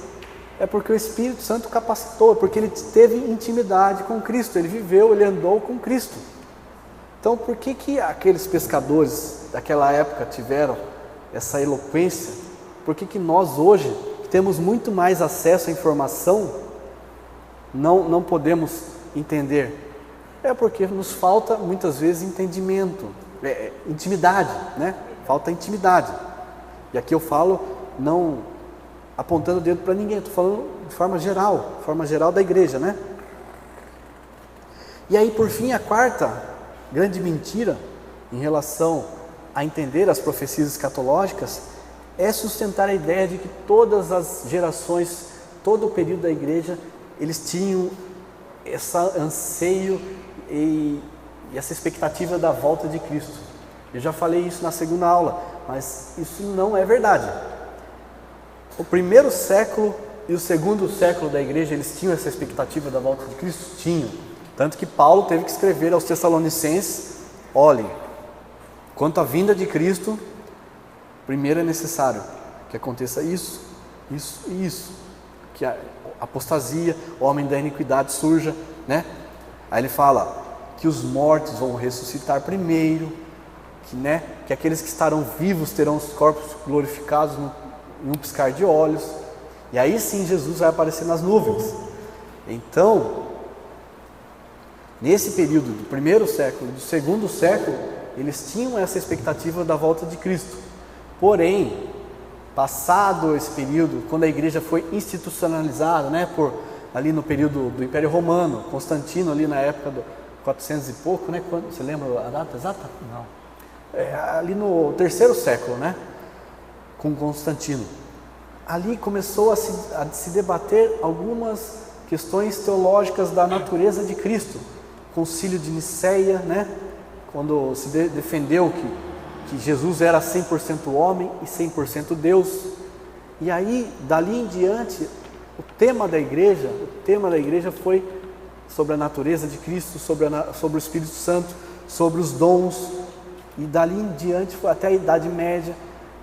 É porque o Espírito Santo capacitou, porque ele teve intimidade com Cristo, ele viveu, ele andou com Cristo. Então, por que aqueles pescadores daquela época tiveram essa eloquência? Por que nós hoje, que temos muito mais acesso à informação, não podemos entender? É porque nos falta muitas vezes entendimento, intimidade, né? Falta intimidade. E aqui eu falo não apontando o dedo para ninguém, estou falando de forma geral da igreja, né? E aí, por fim, a quarta grande mentira em relação a entender as profecias escatológicas é sustentar a ideia de que todas as gerações, todo o período da igreja, eles tinham esse anseio e essa expectativa da volta de Cristo. Eu já falei isso na segunda aula, mas isso não é verdade. O primeiro século e o segundo século da igreja, eles tinham essa expectativa da volta de Cristo? Tinham. Tanto que Paulo teve que escrever aos Tessalonicenses, olhem, quanto à vinda de Cristo, primeiro é necessário que aconteça isso, isso e isso. Que a apostasia, o homem da iniquidade surja, né? Aí ele fala que os mortos vão ressuscitar primeiro, que aqueles que estarão vivos terão os corpos glorificados em um piscar de olhos, e aí sim Jesus vai aparecer nas nuvens. Então, nesse período do primeiro século, do segundo século, eles tinham essa expectativa da volta de Cristo. Porém, passado esse período, quando a igreja foi institucionalizada, ali no período do Império Romano, Constantino ali na época do 400 e pouco, você lembra a data exata? Não. Ali no terceiro século, com Constantino. Ali começou a se debater algumas questões teológicas da natureza de Cristo. Concílio de Niceia, quando se defendeu que Jesus era 100% homem e 100% Deus. E aí, dali em diante, o tema da igreja foi sobre a natureza de Cristo, sobre o Espírito Santo, sobre os dons. E dali em diante foi até a Idade Média.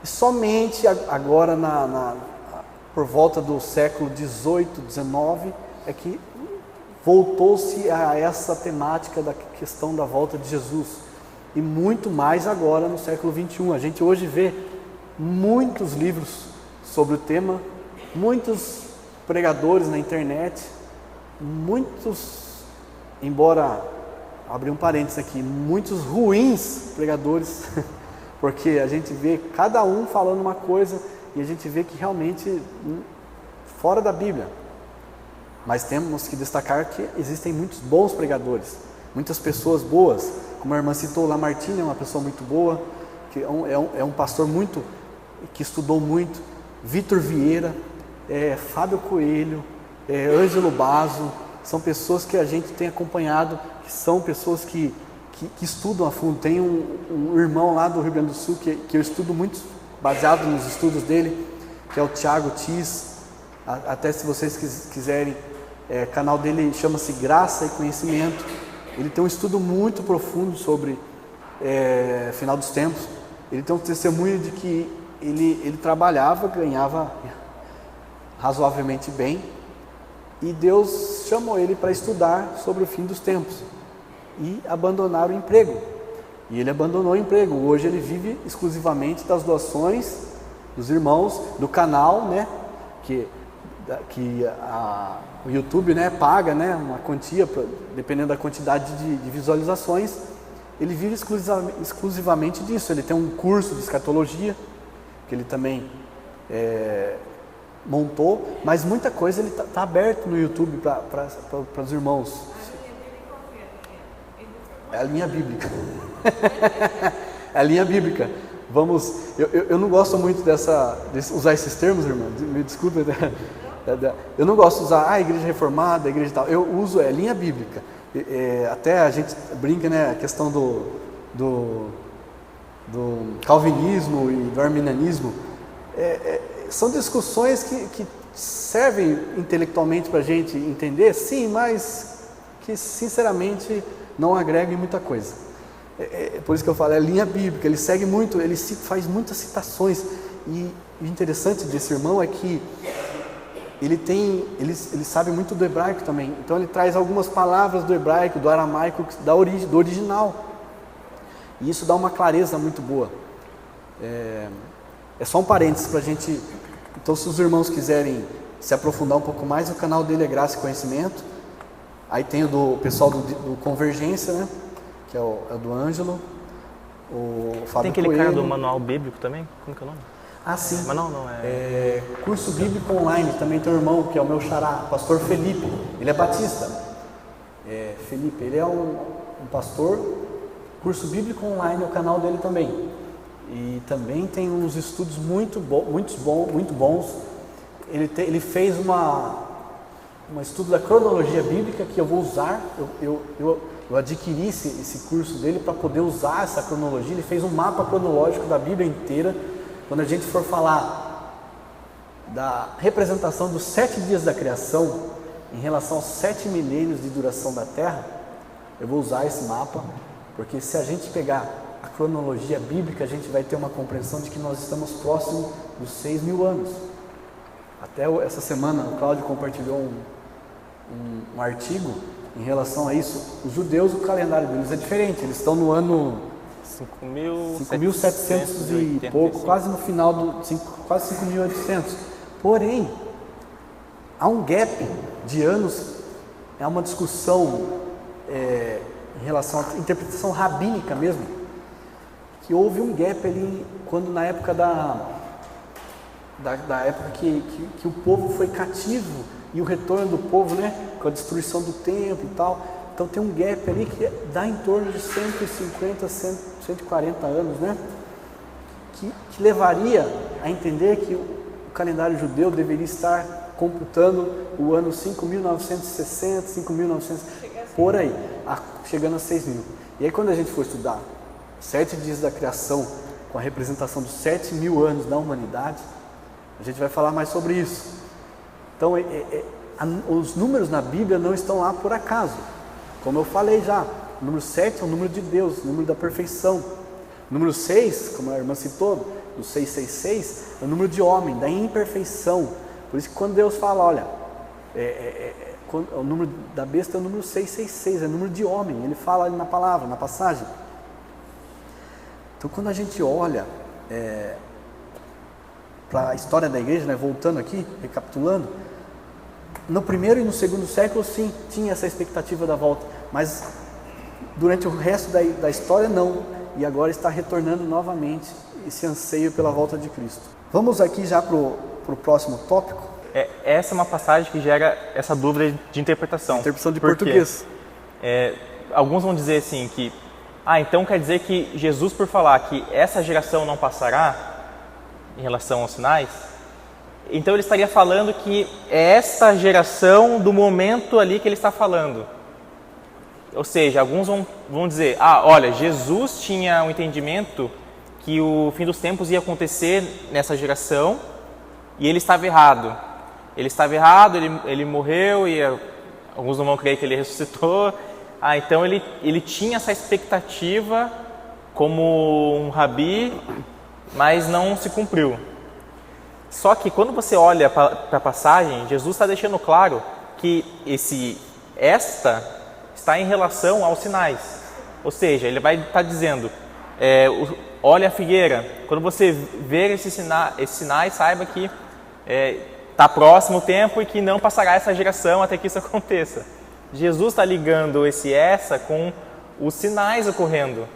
E somente agora, por volta do século XVIII, XIX, é que voltou-se a essa temática da questão da volta de Jesus. E muito mais agora no século XXI. A gente hoje vê muitos livros sobre o tema, muitos pregadores na internet, embora, abrir um parênteses aqui, muitos ruins pregadores, porque a gente vê cada um falando uma coisa e a gente vê que realmente fora da Bíblia. Mas temos que destacar que existem muitos bons pregadores, muitas pessoas boas, como a irmã citou, Lamartine é uma pessoa muito boa, que é um pastor que estudou muito, Vitor Vieira, Fábio Coelho, Ângelo Basso, são pessoas que a gente tem acompanhado, que são pessoas que estudam a fundo. Tem um irmão lá do Rio Grande do Sul que eu estudo muito, baseado nos estudos dele, que é o Thiago Tis. Até se vocês quiserem, o canal dele chama-se Graça e Conhecimento. Ele tem um estudo muito profundo sobre final dos tempos. Ele tem um testemunho de que ele trabalhava, ganhava razoavelmente bem, e Deus chamou ele para estudar sobre o fim dos tempos e abandonar o emprego. E ele abandonou o emprego. Hoje ele vive exclusivamente das doações dos irmãos, do canal, que o YouTube, paga, uma quantia, dependendo da quantidade de visualizações. Ele vive exclusivamente disso. Ele tem um curso de escatologia, que ele também montou, mas muita coisa ele está aberto no YouTube para os irmãos. É a linha bíblica. É a linha bíblica. Eu não gosto muito de usar esses termos, irmão, me desculpe. Eu não gosto de usar a igreja reformada, a igreja tal. Eu uso linha bíblica. Até a gente brinca, a questão do calvinismo e do arminianismo. São discussões que servem intelectualmente para a gente entender, sim, mas que sinceramente não agregam em muita coisa. Por isso que eu falo, é linha bíblica, ele segue muito, ele faz muitas citações. E o interessante desse irmão é que ele sabe muito do hebraico também. Então ele traz algumas palavras do hebraico, do aramaico, do original. E isso dá uma clareza muito boa. É só um parênteses para a gente. Então, se os irmãos quiserem se aprofundar um pouco mais, o canal dele é Graça e Conhecimento. Aí tem o do pessoal do Convergência, que é o do Ângelo, o Fábio Tem aquele Coelho. cara do Manual Bíblico também? Como que é o nome? Ah, sim. Manual não, Curso Bíblico Online. Também tem um irmão que é o meu xará, pastor Felipe. Ele é batista. Felipe, ele é um pastor. Curso Bíblico Online é o canal dele também. E também tem uns estudos muito bons. Ele fez um estudo da cronologia bíblica que eu vou usar. Eu adquiri esse curso dele para poder usar essa cronologia. Ele fez um mapa cronológico da Bíblia inteira. Quando a gente for falar da representação dos 7 dias da criação em relação aos 7 milênios de duração da Terra, eu vou usar esse mapa, porque se a gente pegar a cronologia bíblica, a gente vai ter uma compreensão de que nós estamos próximos dos 6.000 anos. Até essa semana o Cláudio compartilhou um artigo em relação a isso. Os judeus, o calendário deles é diferente, eles estão no ano 5.700 e pouco, quase no final quase 5.800. Porém, há um gap de anos, é uma discussão em relação à interpretação rabínica mesmo, que houve um gap ali quando na época da época que o povo foi cativo e o retorno do povo, né, com a destruição do templo e tal. Então tem um gap ali que dá em torno de 150, 140 anos, né, que levaria a entender que o calendário judeu deveria estar computando o ano 5.960, 5.900, por aí, chegando a 6.000. E aí quando a gente for estudar 7 dias da criação, com a representação dos 7.000 anos da humanidade, a gente vai falar mais sobre isso. Então, os números na Bíblia não estão lá por acaso. Como eu falei já, o número 7 é o número de Deus, o número da perfeição. O número 6, como a irmã citou, do 666, é o número de homem, da imperfeição. Por isso que quando Deus fala, olha, o número da besta é o número 666, é o número de homem. Ele fala ali na palavra, na passagem. Então, quando a gente olha para a história da igreja, né, voltando aqui, recapitulando, no primeiro e no segundo século, sim, tinha essa expectativa da volta, mas durante o resto da história, não. E agora está retornando novamente esse anseio pela volta de Cristo. Vamos aqui já para o próximo tópico. Essa é uma passagem que gera essa dúvida de interpretação. Interpretação de português. Alguns vão dizer assim que, então quer dizer que Jesus, por falar que essa geração não passará em relação aos sinais, então ele estaria falando que é essa geração do momento ali que ele está falando. Ou seja, alguns vão dizer, olha, Jesus tinha um entendimento que o fim dos tempos ia acontecer nessa geração e ele estava errado. Ele estava errado, ele morreu e alguns não vão crer que ele ressuscitou. Então ele tinha essa expectativa como um rabi, mas não se cumpriu. Só que quando você olha para a passagem, Jesus está deixando claro que esta está em relação aos sinais. Ou seja, ele vai estar dizendo, olha a figueira, quando você ver esses sinais, saiba que está próximo o tempo e que não passará essa geração até que isso aconteça. Jesus está ligando essa com os sinais ocorrendo.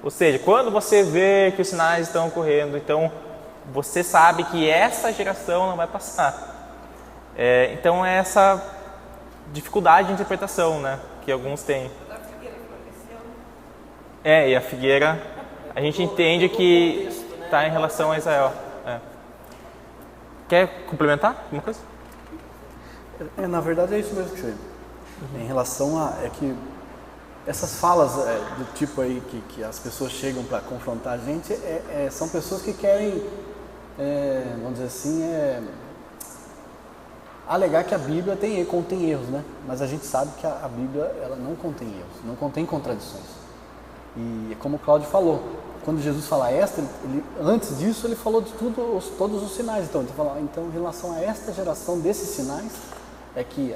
Ou seja, quando você vê que os sinais estão ocorrendo, então você sabe que essa geração não vai passar. Então é essa dificuldade de interpretação, né, que alguns têm. A figueira floresceu. E a figueira, a gente entende que está em relação a Israel. Quer complementar alguma coisa? Na verdade é isso mesmo que você... Em relação que essas falas do tipo aí que as pessoas chegam para confrontar a gente, são pessoas que querem, vamos dizer assim, alegar que a Bíblia contém erros, né? Mas a gente sabe que a Bíblia ela não contém erros, não contém contradições. E como o Cláudio falou, quando Jesus fala antes disso ele falou de todos os sinais. Então ele fala, em relação a esta geração desses sinais que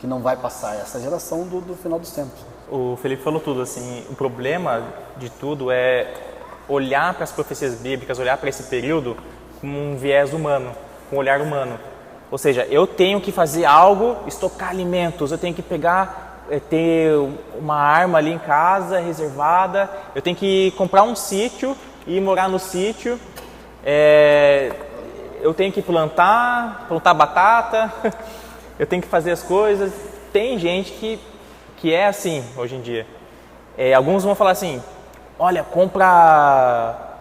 não vai passar, essa geração do final dos tempos. O Felipe falou tudo, assim, o problema de tudo é olhar para as profecias bíblicas, olhar para esse período com um viés humano, com um olhar humano. Ou seja, eu tenho que fazer algo, estocar alimentos, eu tenho que ter uma arma ali em casa reservada, eu tenho que comprar um sítio e morar no sítio, eu tenho que plantar batata, eu tenho que fazer as coisas. Tem gente que é assim hoje em dia. Alguns vão falar assim, olha,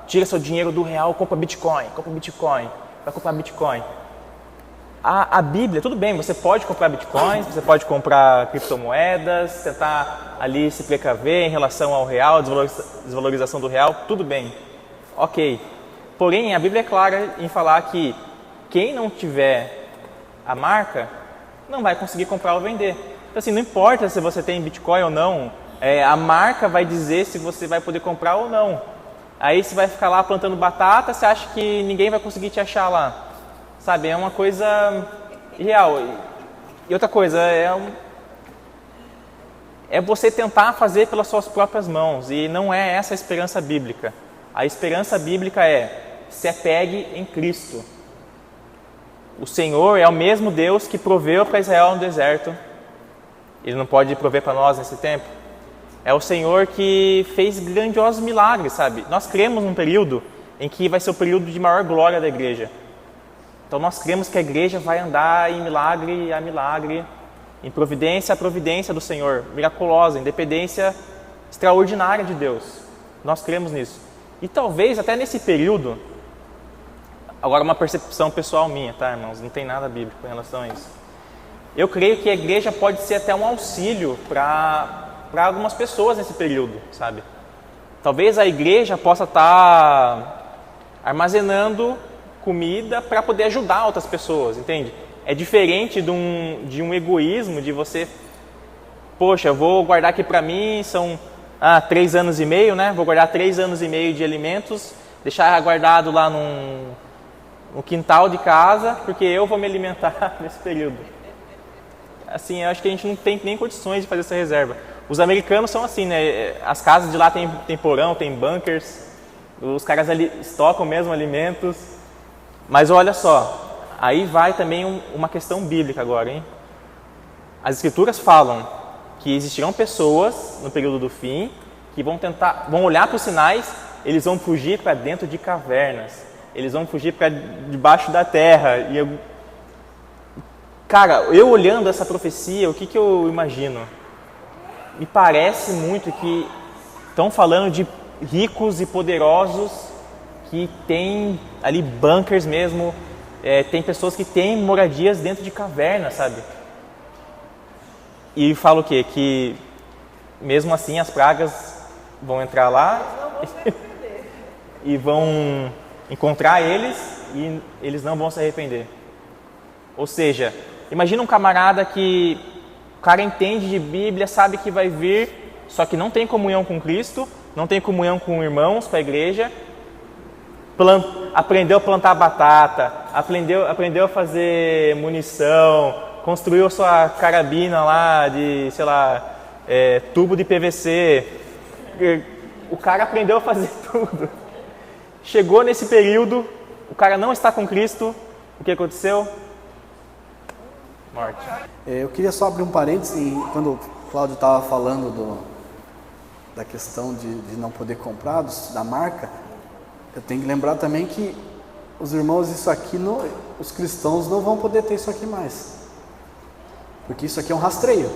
tira seu dinheiro do real, compra Bitcoin, vai comprar Bitcoin. A Bíblia, tudo bem, você pode comprar bitcoins, você pode comprar criptomoedas, tentar ali se precaver em relação ao real, desvalorização do real, tudo bem, ok. Porém, a Bíblia é clara em falar que quem não tiver a marca não vai conseguir comprar ou vender. Então, assim, não importa se você tem Bitcoin ou não, a marca vai dizer se você vai poder comprar ou não. Aí você vai ficar lá plantando batata, você acha que ninguém vai conseguir te achar lá. Sabe, é uma coisa real. E outra coisa, é você tentar fazer pelas suas próprias mãos, e não é essa a esperança bíblica. A esperança bíblica é: se apegue em Cristo. O Senhor é o mesmo Deus que proveu para Israel no deserto. Ele não pode prover para nós nesse tempo? É o Senhor que fez grandiosos milagres, sabe? Nós cremos num período em que vai ser o período de maior glória da igreja. Então nós cremos que a igreja vai andar em milagre a milagre, em providência a providência do Senhor, miraculosa, independência extraordinária de Deus. Nós cremos nisso. E talvez até nesse período, agora uma percepção pessoal minha, tá, irmãos? Não tem nada bíblico em relação a isso. Eu creio que a igreja pode ser até um auxílio para algumas pessoas nesse período, sabe? Talvez a igreja possa estar armazenando comida para poder ajudar outras pessoas, entende? É diferente de um egoísmo, de você, poxa, eu vou guardar aqui para mim, são 3 anos e meio, né? Vou guardar 3 anos e meio de alimentos, deixar guardado lá no quintal de casa, porque eu vou me alimentar nesse período. Assim, eu acho que a gente não tem nem condições de fazer essa reserva. Os americanos são assim, né? As casas de lá tem porão, tem bunkers, os caras ali estocam mesmo alimentos. Mas olha só, aí vai também uma questão bíblica agora, hein? As escrituras falam que existirão pessoas no período do fim que vão olhar para os sinais, eles vão fugir para dentro de cavernas, eles vão fugir para debaixo da terra. Cara, eu olhando essa profecia, o que eu imagino? Me parece muito que estão falando de ricos e poderosos que têm ali bunkers mesmo, tem pessoas que têm moradias dentro de cavernas, sabe? E fala o quê? Que mesmo assim as pragas vão entrar lá e vão encontrar eles e eles não vão se arrepender. Ou seja, imagina um camarada que o cara entende de Bíblia, sabe que vai vir, só que não tem comunhão com Cristo, não tem comunhão com irmãos, com a igreja, aprendeu a plantar batata, aprendeu a fazer munição, construiu sua carabina lá de, sei lá, tubo de PVC. O cara aprendeu a fazer tudo. Chegou nesse período, o cara não está com Cristo, o que aconteceu? Morte. Eu queria só abrir um parênteses, quando o Cláudio estava falando da questão de não poder comprar, da marca, eu tenho que lembrar também que os irmãos, isso aqui, os cristãos não vão poder ter isso aqui mais. Porque isso aqui é um rastreio.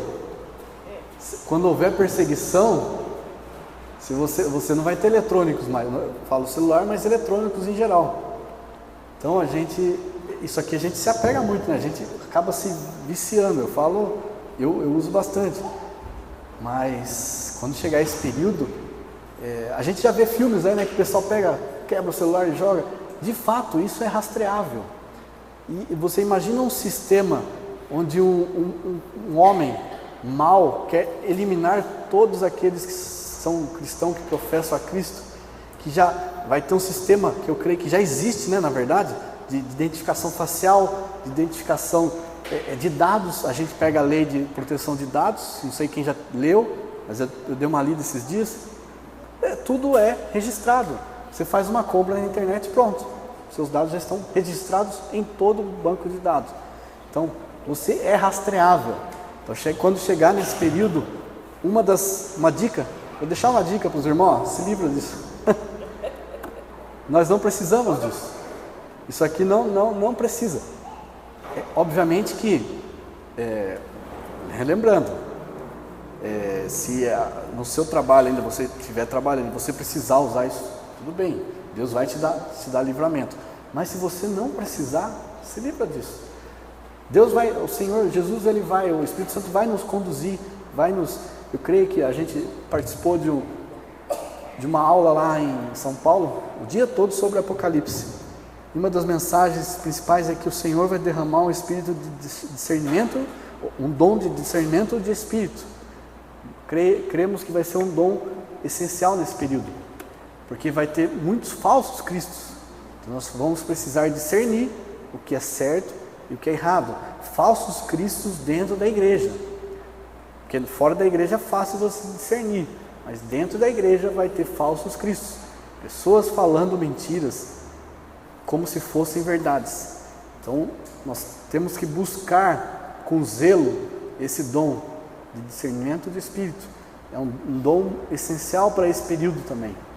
Quando houver perseguição, se você não vai ter eletrônicos mais, eu falo celular, mas eletrônicos em geral. Então isso aqui a gente se apega muito, né? A gente acaba se viciando. Eu uso bastante. Mas quando chegar esse período, a gente já vê filmes aí, né, que o pessoal quebra o celular e joga. De fato, isso é rastreável. E você imagina um sistema onde um homem mau quer eliminar todos aqueles que são cristãos, que professam a Cristo, que já vai ter um sistema que eu creio que já existe, né, na verdade, de identificação facial, de identificação de dados. A gente pega a lei de proteção de dados, não sei quem já leu, mas eu dei uma lida esses dias. Tudo é registrado. Você faz uma compra na internet, pronto. Seus dados já estão registrados em todo o banco de dados. Então, você é rastreável. Então, quando chegar nesse período, uma dica, vou deixar uma dica para os irmãos, se livra disso. Nós não precisamos disso. Isso aqui não precisa. Obviamente que, relembrando, se no seu trabalho ainda você estiver trabalhando, você precisar usar isso, tudo bem, Deus vai te dar livramento. Mas se você não precisar, se livra disso. O Senhor Jesus, o Espírito Santo vai nos conduzir, eu creio que a gente participou de uma aula lá em São Paulo, o dia todo sobre Apocalipse. E uma das mensagens principais é que o Senhor vai derramar um espírito de discernimento, um dom de discernimento de espírito. Cremos que vai ser um dom essencial nesse período, porque vai ter muitos falsos cristos. Então nós vamos precisar discernir o que é certo e o que é errado. Falsos cristos dentro da igreja. Porque fora da igreja é fácil você discernir, mas dentro da igreja vai ter falsos cristos, pessoas falando mentiras como se fossem verdades. Então nós temos que buscar com zelo esse dom de discernimento do Espírito. É um dom essencial para esse período também.